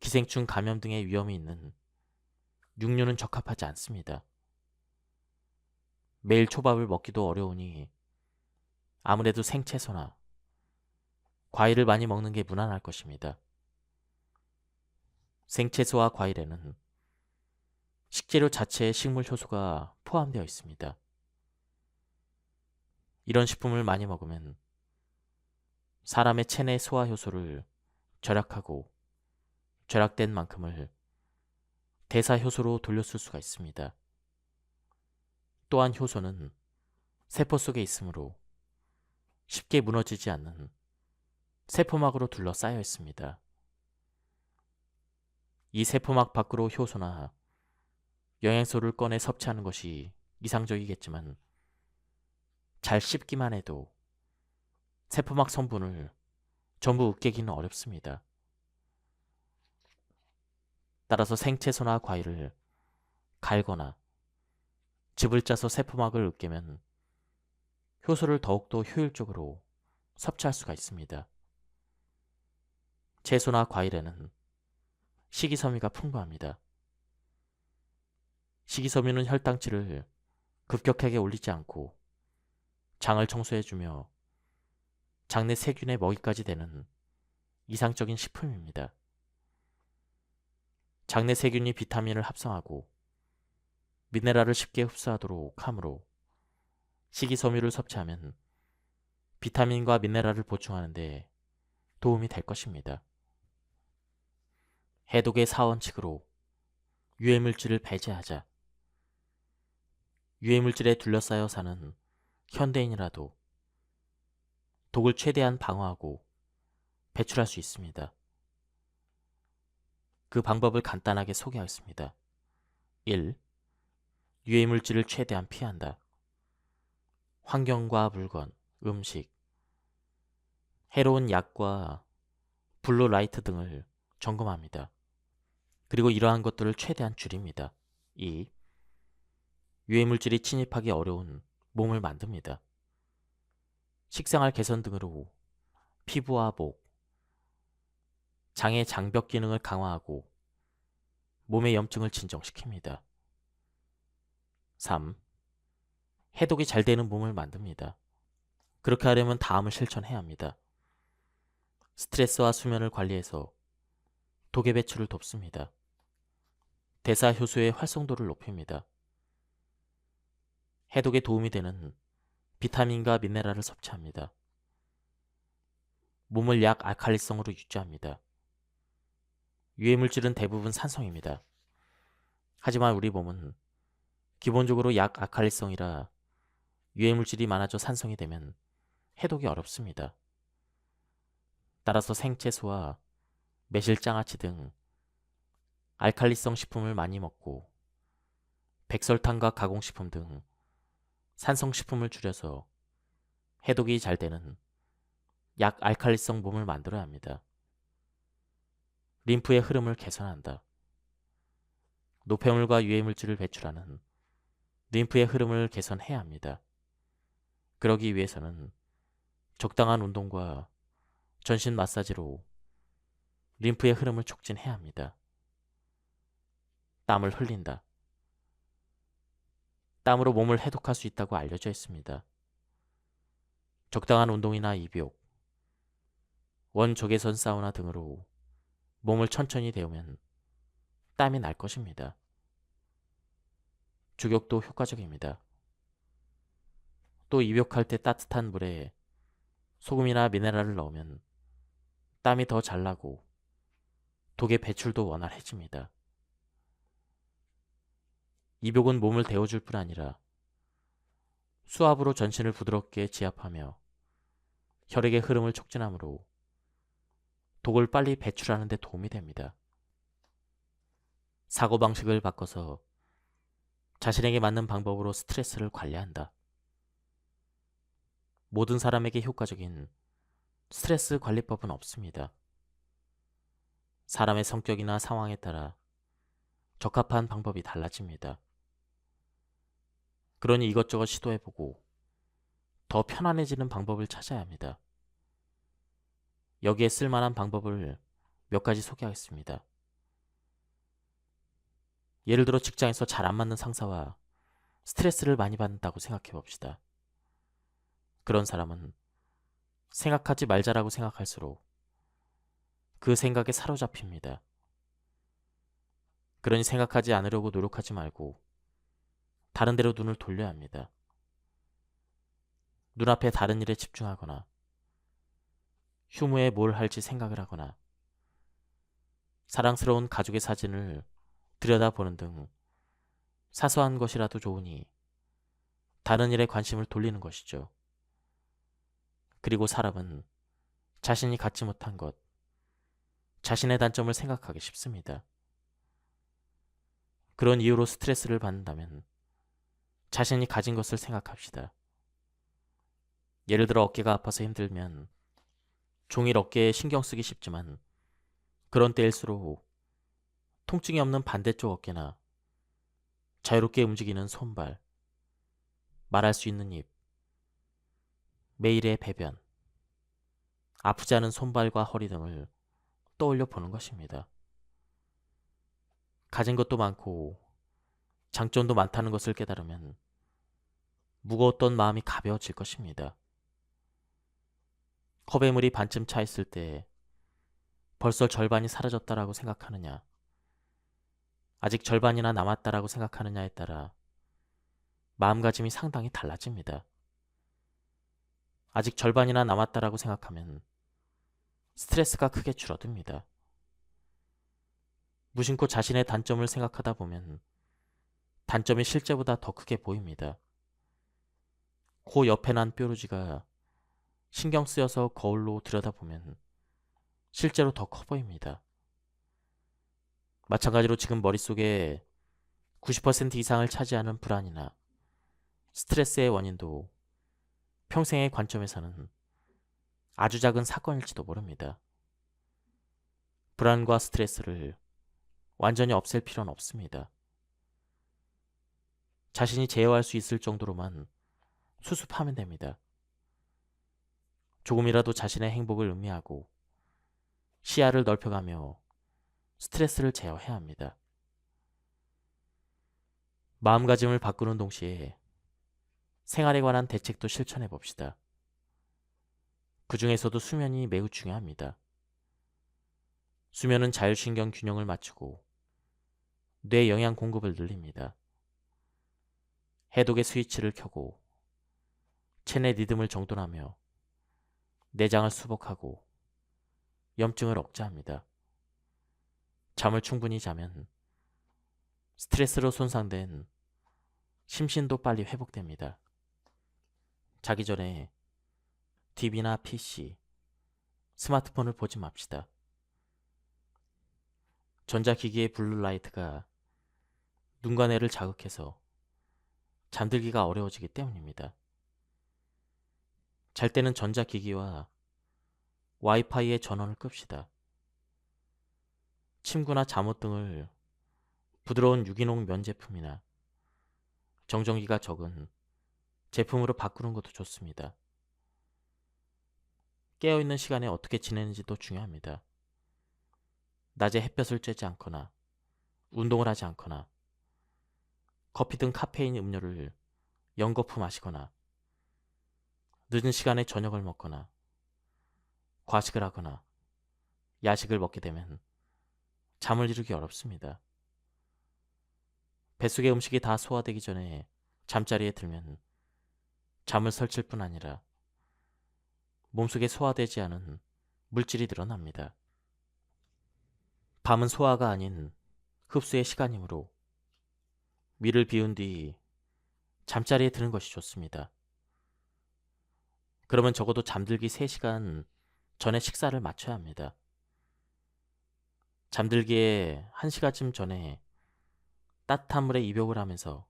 기생충 감염 등의 위험이 있는 육류는 적합하지 않습니다. 매일 초밥을 먹기도 어려우니 아무래도 생채소나 과일을 많이 먹는 게 무난할 것입니다. 생채소와 과일에는 식재료 자체에 식물 효소가 포함되어 있습니다. 이런 식품을 많이 먹으면 사람의 체내 소화 효소를 절약하고 절약된 만큼을 대사 효소로 돌려쓸 수가 있습니다. 또한 효소는 세포 속에 있으므로 쉽게 무너지지 않는 세포막으로 둘러싸여 있습니다. 이 세포막 밖으로 효소나 영양소를 꺼내 섭취하는 것이 이상적이겠지만 잘 씹기만 해도 세포막 성분을 전부 으깨기는 어렵습니다. 따라서 생채소나 과일을 갈거나 즙을 짜서 세포막을 으깨면 효소를 더욱더 효율적으로 섭취할 수가 있습니다. 채소나 과일에는 식이섬유가 풍부합니다. 식이섬유는 혈당치를 급격하게 올리지 않고 장을 청소해주며 장내 세균의 먹이까지 되는 이상적인 식품입니다. 장내 세균이 비타민을 합성하고 미네랄을 쉽게 흡수하도록 하므로 식이섬유를 섭취하면 비타민과 미네랄을 보충하는 데 도움이 될 것입니다. 해독의 사원칙으로 유해물질을 배제하자. 유해물질에 둘러싸여 사는 현대인이라도 독을 최대한 방어하고 배출할 수 있습니다. 그 방법을 간단하게 소개하겠습니다. 1. 유해물질을 최대한 피한다. 환경과 물건, 음식, 해로운 약과 블루라이트 등을 점검합니다. 그리고 이러한 것들을 최대한 줄입니다. 2. 유해물질이 침입하기 어려운 몸을 만듭니다. 식생활 개선 등으로 피부와 목, 장의 장벽 기능을 강화하고 몸의 염증을 진정시킵니다. 3. 해독이 잘 되는 몸을 만듭니다. 그렇게 하려면 다음을 실천해야 합니다. 스트레스와 수면을 관리해서 독의 배출을 돕습니다. 대사 효소의 활성도를 높입니다. 해독에 도움이 되는 비타민과 미네랄을 섭취합니다. 몸을 약 알칼리성으로 유지합니다. 유해물질은 대부분 산성입니다. 하지만 우리 몸은 기본적으로 약 알칼리성이라 유해물질이 많아져 산성이 되면 해독이 어렵습니다. 따라서 생채소와 매실장아찌 등 알칼리성 식품을 많이 먹고 백설탕과 가공식품 등 산성식품을 줄여서 해독이 잘 되는 약 알칼리성 몸을 만들어야 합니다. 림프의 흐름을 개선한다. 노폐물과 유해물질을 배출하는 림프의 흐름을 개선해야 합니다. 그러기 위해서는 적당한 운동과 전신 마사지로 림프의 흐름을 촉진해야 합니다. 땀을 흘린다. 땀으로 몸을 해독할 수 있다고 알려져 있습니다. 적당한 운동이나 입욕, 원적외선 사우나 등으로 몸을 천천히 데우면 땀이 날 것입니다. 죽욕도 효과적입니다. 또 입욕할 때 따뜻한 물에 소금이나 미네랄을 넣으면 땀이 더 잘 나고 독의 배출도 원활해집니다. 입욕은 몸을 데워줄 뿐 아니라 수압으로 전신을 부드럽게 지압하며 혈액의 흐름을 촉진하므로 독을 빨리 배출하는 데 도움이 됩니다. 사고방식을 바꿔서 자신에게 맞는 방법으로 스트레스를 관리한다. 모든 사람에게 효과적인 스트레스 관리법은 없습니다. 사람의 성격이나 상황에 따라 적합한 방법이 달라집니다. 그러니 이것저것 시도해보고 더 편안해지는 방법을 찾아야 합니다. 여기에 쓸만한 방법을 몇 가지 소개하겠습니다. 예를 들어 직장에서 잘 안 맞는 상사와 스트레스를 많이 받는다고 생각해 봅시다. 그런 사람은 생각하지 말자라고 생각할수록 그 생각에 사로잡힙니다. 그러니 생각하지 않으려고 노력하지 말고 다른 데로 눈을 돌려야 합니다. 눈앞에 다른 일에 집중하거나 휴무에 뭘 할지 생각을 하거나 사랑스러운 가족의 사진을 들여다보는 등 사소한 것이라도 좋으니 다른 일에 관심을 돌리는 것이죠. 그리고 사람은 자신이 갖지 못한 것, 자신의 단점을 생각하기 쉽습니다. 그런 이유로 스트레스를 받는다면 자신이 가진 것을 생각합시다. 예를 들어 어깨가 아파서 힘들면 종일 어깨에 신경 쓰기 쉽지만 그런 때일수록 통증이 없는 반대쪽 어깨나 자유롭게 움직이는 손발, 말할 수 있는 입, 매일의 배변, 아프지 않은 손발과 허리 등을 떠올려 보는 것입니다. 가진 것도 많고 장점도 많다는 것을 깨달으면 무거웠던 마음이 가벼워질 것입니다. 컵에 물이 반쯤 차 있을 때 벌써 절반이 사라졌다라고 생각하느냐, 아직 절반이나 남았다라고 생각하느냐에 따라 마음가짐이 상당히 달라집니다. 아직 절반이나 남았다라고 생각하면 스트레스가 크게 줄어듭니다. 무심코 자신의 단점을 생각하다 보면 단점이 실제보다 더 크게 보입니다. 코 옆에 난 뾰루지가 신경 쓰여서 거울로 들여다보면 실제로 더 커 보입니다. 마찬가지로 지금 머릿속에 90% 이상을 차지하는 불안이나 스트레스의 원인도 평생의 관점에서는 아주 작은 사건일지도 모릅니다. 불안과 스트레스를 완전히 없앨 필요는 없습니다. 자신이 제어할 수 있을 정도로만 수습하면 됩니다. 조금이라도 자신의 행복을 의미하고 시야를 넓혀가며 스트레스를 제어해야 합니다. 마음가짐을 바꾸는 동시에 생활에 관한 대책도 실천해 봅시다. 그 중에서도 수면이 매우 중요합니다. 수면은 자율신경 균형을 맞추고 뇌 영양 공급을 늘립니다. 해독의 스위치를 켜고 체내 리듬을 정돈하며 내장을 수복하고 염증을 억제합니다. 잠을 충분히 자면 스트레스로 손상된 심신도 빨리 회복됩니다. 자기 전에 TV나 PC, 스마트폰을 보지 맙시다. 전자기기의 블루라이트가 눈과 뇌를 자극해서 잠들기가 어려워지기 때문입니다. 잘 때는 전자기기와 와이파이의 전원을 끕시다. 침구나 잠옷 등을 부드러운 유기농 면 제품이나 정전기가 적은 제품으로 바꾸는 것도 좋습니다. 깨어있는 시간에 어떻게 지내는지도 중요합니다. 낮에 햇볕을 쬐지 않거나 운동을 하지 않거나 커피 등 카페인 음료를 연거푸 마시거나 늦은 시간에 저녁을 먹거나 과식을 하거나 야식을 먹게 되면 잠을 이루기 어렵습니다. 뱃속의 음식이 다 소화되기 전에 잠자리에 들면 잠을 설칠 뿐 아니라 몸속에 소화되지 않은 물질이 늘어납니다. 밤은 소화가 아닌 흡수의 시간이므로 위를 비운 뒤 잠자리에 드는 것이 좋습니다. 그러면 적어도 잠들기 3시간 전에 식사를 마쳐야 합니다. 잠들기에 1시간쯤 전에 따뜻한 물에 입욕을 하면서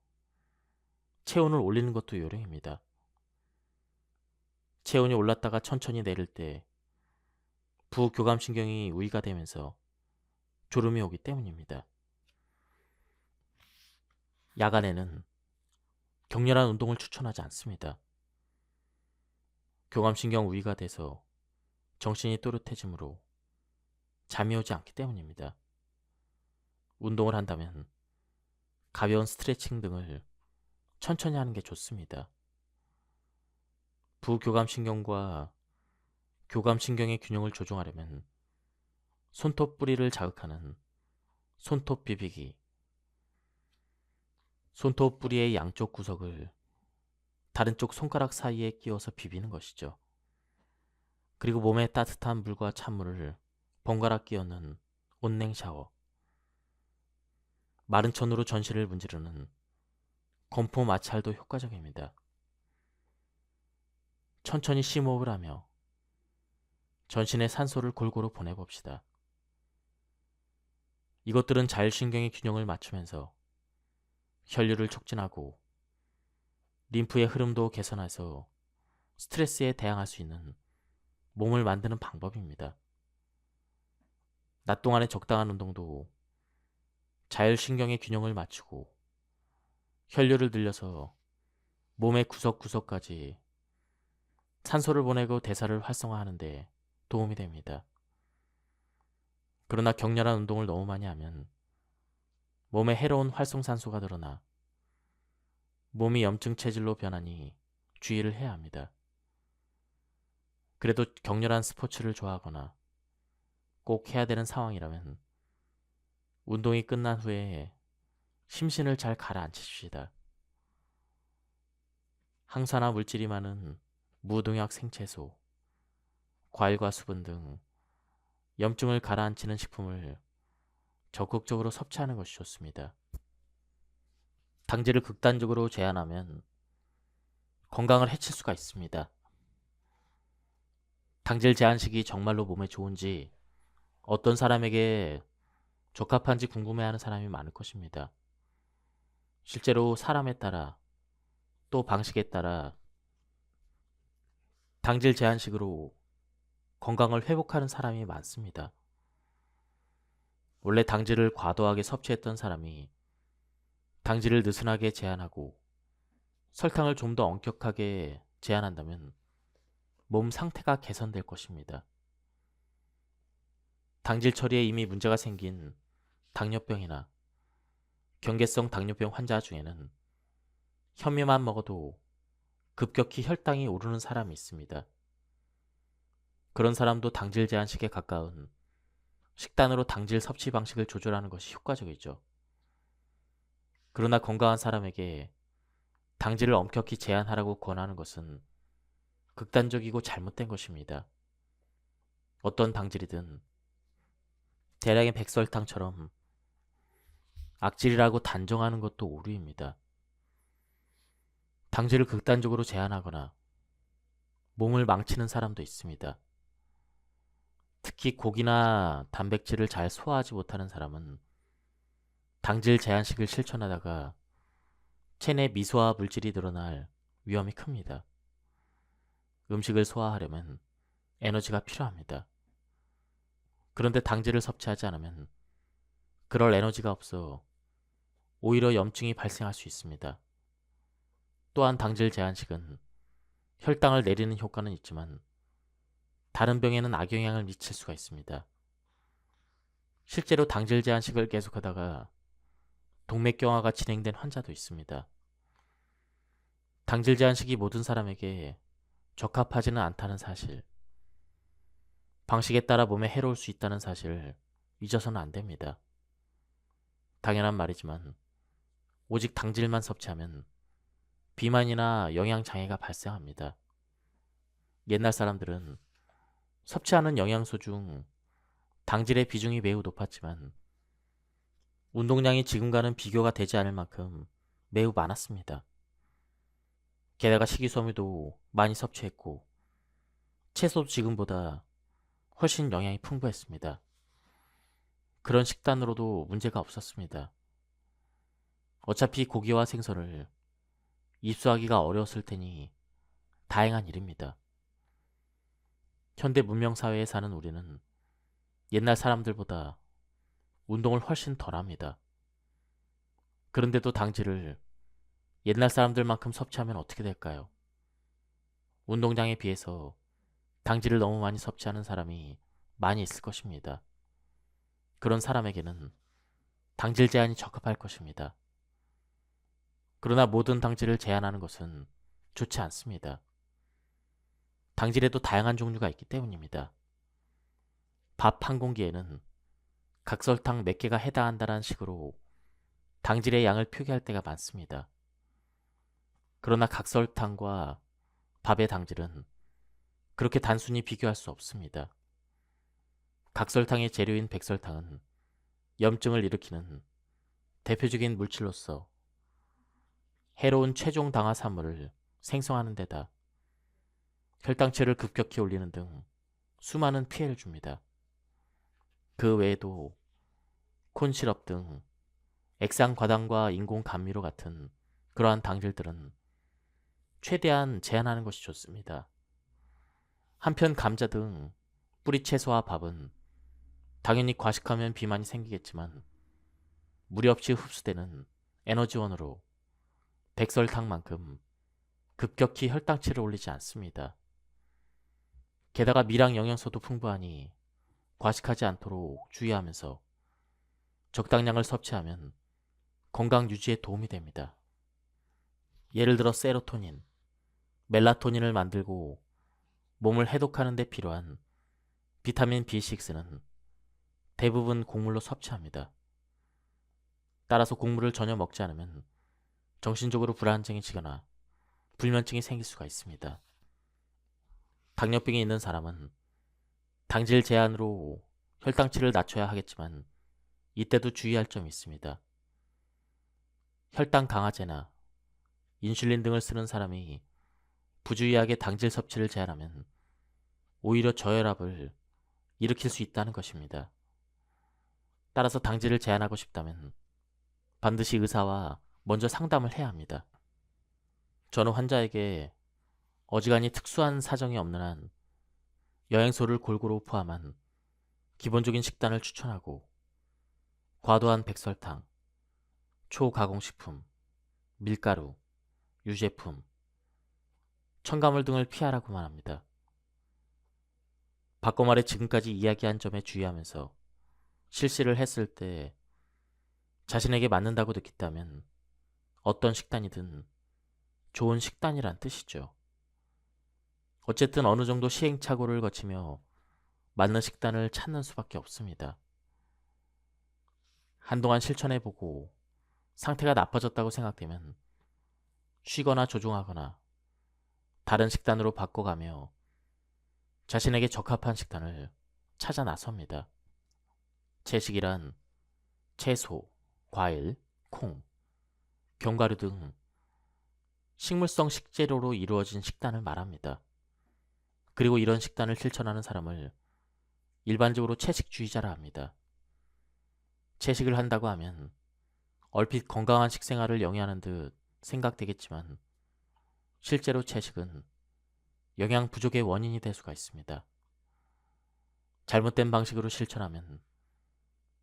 체온을 올리는 것도 요령입니다. 체온이 올랐다가 천천히 내릴 때 부교감신경이 우위가 되면서 졸음이 오기 때문입니다. 야간에는 격렬한 운동을 추천하지 않습니다. 교감신경 우위가 돼서 정신이 또렷해지므로 잠이 오지 않기 때문입니다. 운동을 한다면 가벼운 스트레칭 등을 천천히 하는 게 좋습니다. 부교감신경과 교감신경의 균형을 조정하려면 손톱 뿌리를 자극하는 손톱 비비기, 손톱 뿌리의 양쪽 구석을 다른 쪽 손가락 사이에 끼워서 비비는 것이죠. 그리고 몸에 따뜻한 물과 찬물을 번갈아 끼얹는 온냉 샤워, 마른 천으로 전신을 문지르는 건포 마찰도 효과적입니다. 천천히 심호흡을 하며 전신에 산소를 골고루 보내봅시다. 이것들은 자율신경의 균형을 맞추면서 혈류를 촉진하고 림프의 흐름도 개선해서 스트레스에 대항할 수 있는 몸을 만드는 방법입니다. 낮 동안의 적당한 운동도 자율신경의 균형을 맞추고 혈류를 늘려서 몸의 구석구석까지 산소를 보내고 대사를 활성화하는 데 도움이 됩니다. 그러나 격렬한 운동을 너무 많이 하면 몸에 해로운 활성산소가 늘어나 몸이 염증 체질로 변하니 주의를 해야 합니다. 그래도 격렬한 스포츠를 좋아하거나 꼭 해야 되는 상황이라면 운동이 끝난 후에 심신을 잘 가라앉히십시다. 항산화 물질이 많은 무농약 생채소, 과일과 수분 등 염증을 가라앉히는 식품을 적극적으로 섭취하는 것이 좋습니다. 당질을 극단적으로 제한하면 건강을 해칠 수가 있습니다. 당질 제한식이 정말로 몸에 좋은지 어떤 사람에게 적합한지 궁금해하는 사람이 많을 것입니다. 실제로 사람에 따라 또 방식에 따라 당질 제한식으로 건강을 회복하는 사람이 많습니다. 원래 당질을 과도하게 섭취했던 사람이 당질을 느슨하게 제한하고 설탕을 좀 더 엄격하게 제한한다면 몸 상태가 개선될 것입니다. 당질 처리에 이미 문제가 생긴 당뇨병이나 경계성 당뇨병 환자 중에는 현미만 먹어도 급격히 혈당이 오르는 사람이 있습니다. 그런 사람도 당질 제한식에 가까운 식단으로 당질 섭취 방식을 조절하는 것이 효과적이죠. 그러나 건강한 사람에게 당질을 엄격히 제한하라고 권하는 것은 극단적이고 잘못된 것입니다. 어떤 당질이든 대량의 백설탕처럼 악질이라고 단정하는 것도 오류입니다. 당질을 극단적으로 제한하거나 몸을 망치는 사람도 있습니다. 특히 고기나 단백질을 잘 소화하지 못하는 사람은 당질 제한식을 실천하다가 체내 미소화 물질이 늘어날 위험이 큽니다. 음식을 소화하려면 에너지가 필요합니다. 그런데 당질을 섭취하지 않으면 그럴 에너지가 없어 오히려 염증이 발생할 수 있습니다. 또한 당질 제한식은 혈당을 내리는 효과는 있지만 다른 병에는 악영향을 미칠 수가 있습니다. 실제로 당질 제한식을 계속하다가 동맥경화가 진행된 환자도 있습니다. 당질 제한식이 모든 사람에게 적합하지는 않다는 사실, 방식에 따라 몸에 해로울 수 있다는 사실을 잊어서는 안 됩니다. 당연한 말이지만 오직 당질만 섭취하면 비만이나 영양장애가 발생합니다. 옛날 사람들은 섭취하는 영양소 중 당질의 비중이 매우 높았지만 운동량이 지금과는 비교가 되지 않을 만큼 매우 많았습니다. 게다가 식이섬유도 많이 섭취했고 채소도 지금보다 훨씬 영양이 풍부했습니다. 그런 식단으로도 문제가 없었습니다. 어차피 고기와 생선을 입수하기가 어려웠을 테니 다행한 일입니다. 현대 문명 사회에 사는 우리는 옛날 사람들보다 운동을 훨씬 덜 합니다. 그런데도 당질을 옛날 사람들만큼 섭취하면 어떻게 될까요? 운동량에 비해서 당질을 너무 많이 섭취하는 사람이 많이 있을 것입니다. 그런 사람에게는 당질 제한이 적합할 것입니다. 그러나 모든 당질을 제한하는 것은 좋지 않습니다. 당질에도 다양한 종류가 있기 때문입니다. 밥 한 공기에는 각설탕 몇 개가 해당한다는 식으로 당질의 양을 표기할 때가 많습니다. 그러나 각설탕과 밥의 당질은 그렇게 단순히 비교할 수 없습니다. 각설탕의 재료인 백설탕은 염증을 일으키는 대표적인 물질로서 해로운 최종 당화산물을 생성하는 데다 혈당치를 급격히 올리는 등 수많은 피해를 줍니다. 그 외에도 콘시럽 등 액상과당과 인공 감미료 같은 그러한 당질들은 최대한 제한하는 것이 좋습니다. 한편 감자 등 뿌리채소와 밥은 당연히 과식하면 비만이 생기겠지만 무리 없이 흡수되는 에너지원으로 백설탕만큼 급격히 혈당치를 올리지 않습니다. 게다가 미량 영양소도 풍부하니 과식하지 않도록 주의하면서 적당량을 섭취하면 건강 유지에 도움이 됩니다. 예를 들어 세로토닌, 멜라토닌을 만들고 몸을 해독하는 데 필요한 비타민 B6는 대부분 곡물로 섭취합니다. 따라서 곡물을 전혀 먹지 않으면 정신적으로 불안정해지거나 불면증이 생길 수가 있습니다. 당뇨병이 있는 사람은 당질 제한으로 혈당치를 낮춰야 하겠지만 이때도 주의할 점이 있습니다. 혈당 강화제나 인슐린 등을 쓰는 사람이 부주의하게 당질 섭취를 제한하면 오히려 저혈압을 일으킬 수 있다는 것입니다. 따라서 당질을 제한하고 싶다면 반드시 의사와 먼저 상담을 해야 합니다. 저는 환자에게 어지간히 특수한 사정이 없는 한 여행소를 골고루 포함한 기본적인 식단을 추천하고 과도한 백설탕, 초가공식품, 밀가루, 유제품, 첨가물 등을 피하라고만 합니다. 바꿔 말해 지금까지 이야기한 점에 주의하면서 실시를 했을 때 자신에게 맞는다고 느낀다면 어떤 식단이든 좋은 식단이란 뜻이죠. 어쨌든 어느 정도 시행착오를 거치며 맞는 식단을 찾는 수밖에 없습니다. 한동안 실천해보고 상태가 나빠졌다고 생각되면 쉬거나 조종하거나 다른 식단으로 바꿔가며 자신에게 적합한 식단을 찾아 나섭니다. 채식이란 채소, 과일, 콩, 견과류 등 식물성 식재료로 이루어진 식단을 말합니다. 그리고 이런 식단을 실천하는 사람을 일반적으로 채식주의자라 합니다. 채식을 한다고 하면 얼핏 건강한 식생활을 영위하는 듯 생각되겠지만 실제로 채식은 영양 부족의 원인이 될 수가 있습니다. 잘못된 방식으로 실천하면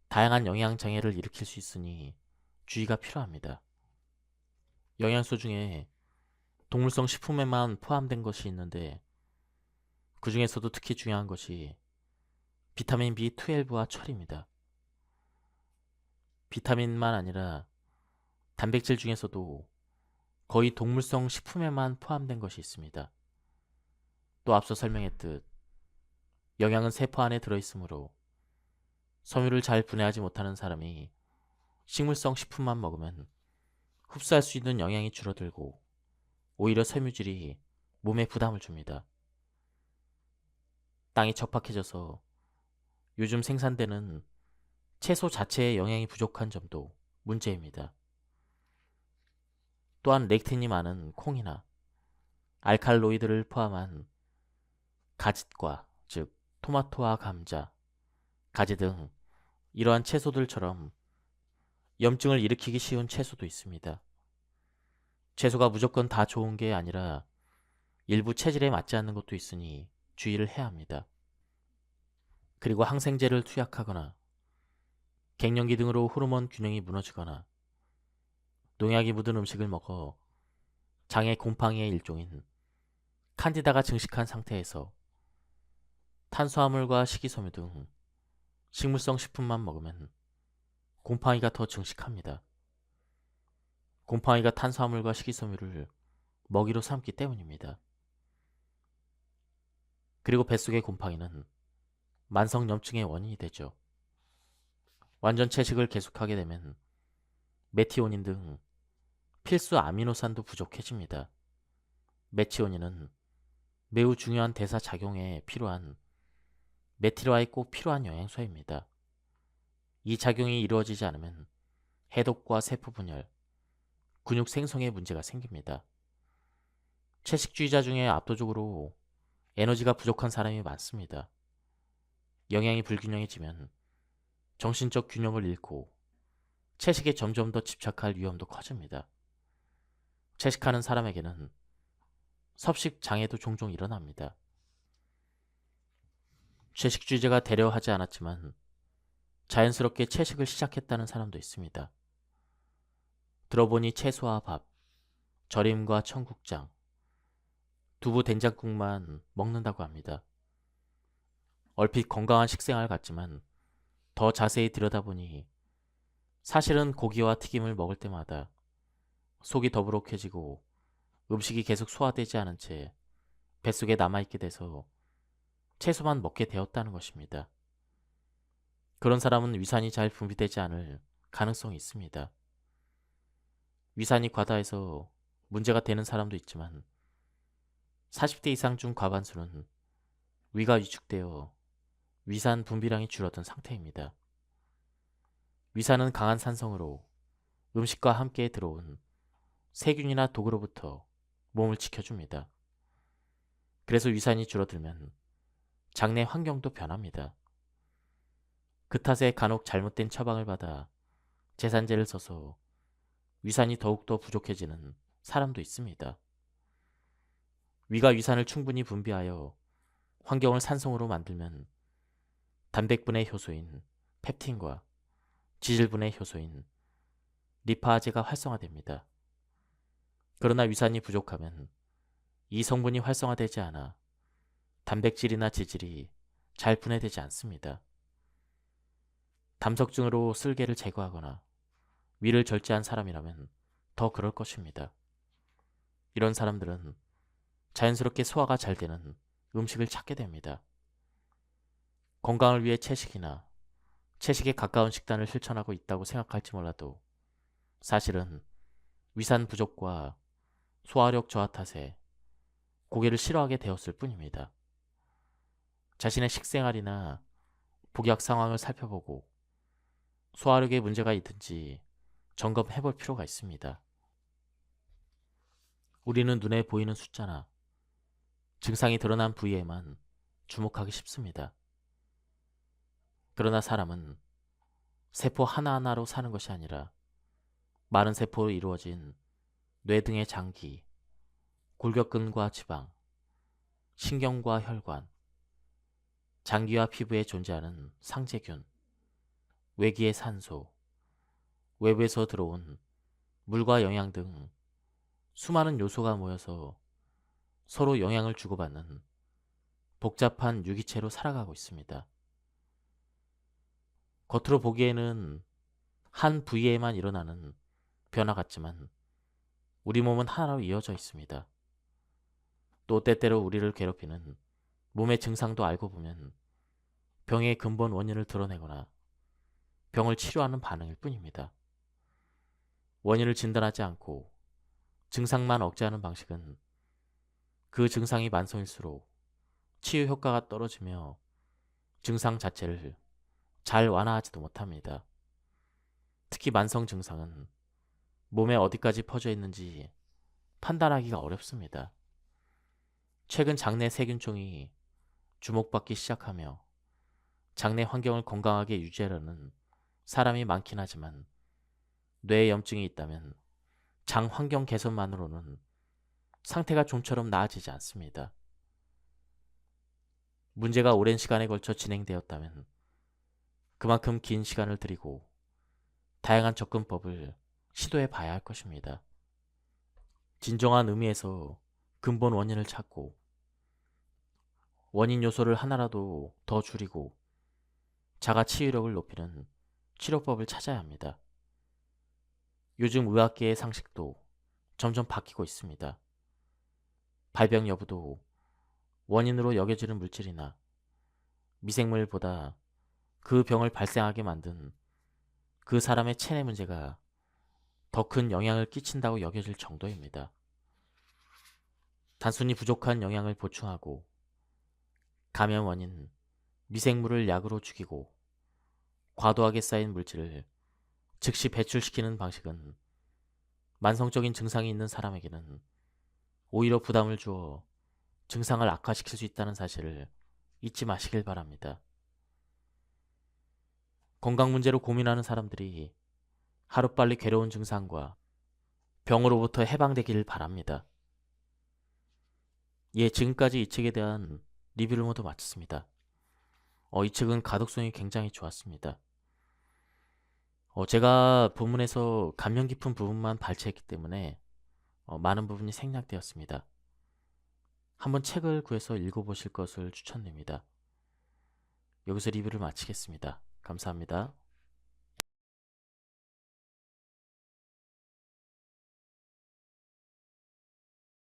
다양한 영양 장애를 일으킬 수 있으니 주의가 필요합니다. 영양소 중에 동물성 식품에만 포함된 것이 있는데 그 중에서도 특히 중요한 것이 비타민 B12와 철입니다. 비타민만 아니라 단백질 중에서도 거의 동물성 식품에만 포함된 것이 있습니다. 또 앞서 설명했듯 영양은 세포 안에 들어있으므로 섬유를 잘 분해하지 못하는 사람이 식물성 식품만 먹으면 흡수할 수 있는 영양이 줄어들고 오히려 섬유질이 몸에 부담을 줍니다. 땅이 척박해져서 요즘 생산되는 채소 자체의 영양이 부족한 점도 문제입니다. 또한 렉틴이 많은 콩이나 알칼로이드를 포함한 가짓과 즉 토마토와 감자, 가지 등 이러한 채소들처럼 염증을 일으키기 쉬운 채소도 있습니다. 채소가 무조건 다 좋은 게 아니라 일부 체질에 맞지 않는 것도 있으니 주의를 해야 합니다. 그리고 항생제를 투약하거나 갱년기 등으로 호르몬 균형이 무너지거나 농약이 묻은 음식을 먹어 장의 곰팡이의 일종인 칸디다가 증식한 상태에서 탄수화물과 식이섬유 등 식물성 식품만 먹으면 곰팡이가 더 증식합니다. 곰팡이가 탄수화물과 식이섬유를 먹이로 삼기 때문입니다. 그리고 뱃속의 곰팡이는 만성염증의 원인이 되죠. 완전 채식을 계속하게 되면 메티오닌 등 필수 아미노산도 부족해집니다. 메티오닌은 매우 중요한 대사 작용에 필요한 메티로아에 꼭 필요한 영양소입니다. 이 작용이 이루어지지 않으면 해독과 세포 분열, 근육 생성에 문제가 생깁니다. 채식주의자 중에 압도적으로 에너지가 부족한 사람이 많습니다. 영양이 불균형해지면 정신적 균형을 잃고 채식에 점점 더 집착할 위험도 커집니다. 채식하는 사람에게는 섭식 장애도 종종 일어납니다. 채식주의자가 되려 하지 않았지만 자연스럽게 채식을 시작했다는 사람도 있습니다. 들어보니 채소와 밥, 절임과 청국장, 두부 된장국만 먹는다고 합니다. 얼핏 건강한 식생활 같지만 더 자세히 들여다보니 사실은 고기와 튀김을 먹을 때마다 속이 더부룩해지고 음식이 계속 소화되지 않은 채 뱃속에 남아있게 돼서 채소만 먹게 되었다는 것입니다. 그런 사람은 위산이 잘 분비되지 않을 가능성이 있습니다. 위산이 과다해서 문제가 되는 사람도 있지만 40대 이상 중 과반수는 위가 위축되어 위산 분비량이 줄어든 상태입니다. 위산은 강한 산성으로 음식과 함께 들어온 세균이나 독으로부터 몸을 지켜줍니다. 그래서 위산이 줄어들면 장내 환경도 변합니다. 그 탓에 간혹 잘못된 처방을 받아 제산제를 써서 위산이 더욱더 부족해지는 사람도 있습니다. 위가 위산을 충분히 분비하여 환경을 산성으로 만들면 단백분의 효소인 펩틴과 지질분의 효소인 리파아제가 활성화됩니다. 그러나 위산이 부족하면 이 성분이 활성화되지 않아 단백질이나 지질이 잘 분해되지 않습니다. 담석증으로 쓸개를 제거하거나 위를 절제한 사람이라면 더 그럴 것입니다. 이런 사람들은 자연스럽게 소화가 잘 되는 음식을 찾게 됩니다. 건강을 위해 채식이나 채식에 가까운 식단을 실천하고 있다고 생각할지 몰라도 사실은 위산 부족과 소화력 저하 탓에 고기를 싫어하게 되었을 뿐입니다. 자신의 식생활이나 복약 상황을 살펴보고 소화력에 문제가 있든지 점검해 볼 필요가 있습니다. 우리는 눈에 보이는 숫자나 증상이 드러난 부위에만 주목하기 쉽습니다. 그러나 사람은 세포 하나하나로 사는 것이 아니라 많은 세포로 이루어진 뇌 등의 장기, 골격근과 지방, 신경과 혈관, 장기와 피부에 존재하는 상세균, 외기의 산소, 외부에서 들어온 물과 영양 등 수많은 요소가 모여서 서로 영향을 주고받는 복잡한 유기체로 살아가고 있습니다. 겉으로 보기에는 한 부위에만 일어나는 변화 같지만 우리 몸은 하나로 이어져 있습니다. 또 때때로 우리를 괴롭히는 몸의 증상도 알고 보면 병의 근본 원인을 드러내거나 병을 치료하는 반응일 뿐입니다. 원인을 진단하지 않고 증상만 억제하는 방식은 그 증상이 만성일수록 치유 효과가 떨어지며 증상 자체를 잘 완화하지도 못합니다. 특히 만성 증상은 몸에 어디까지 퍼져 있는지 판단하기가 어렵습니다. 최근 장내 세균종이 주목받기 시작하며 장내 환경을 건강하게 유지하려는 사람이 많긴 하지만 뇌에 염증이 있다면 장 환경 개선만으로는 상태가 좀처럼 나아지지 않습니다. 문제가 오랜 시간에 걸쳐 진행되었다면 그만큼 긴 시간을 들이고 다양한 접근법을 시도해 봐야 할 것입니다. 진정한 의미에서 근본 원인을 찾고 원인 요소를 하나라도 더 줄이고 자가 치유력을 높이는 치료법을 찾아야 합니다. 요즘 의학계의 상식도 점점 바뀌고 있습니다. 발병 여부도 원인으로 여겨지는 물질이나 미생물보다 그 병을 발생하게 만든 그 사람의 체내 문제가 더 큰 영향을 끼친다고 여겨질 정도입니다. 단순히 부족한 영양을 보충하고 감염 원인, 미생물을 약으로 죽이고 과도하게 쌓인 물질을 즉시 배출시키는 방식은 만성적인 증상이 있는 사람에게는 오히려 부담을 주어 증상을 악화시킬 수 있다는 사실을 잊지 마시길 바랍니다. 건강 문제로 고민하는 사람들이 하루빨리 괴로운 증상과 병으로부터 해방되길 바랍니다. 예, 지금까지 이 책에 대한 리뷰를 모두 마쳤습니다. 이 책은 가독성이 굉장히 좋았습니다. 제가 본문에서 감명 깊은 부분만 발췌했기 때문에 많은 부분이 생략되었습니다. 한번 책을 구해서 읽어보실 것을 추천드립니다. 여기서 리뷰를 마치겠습니다. 감사합니다.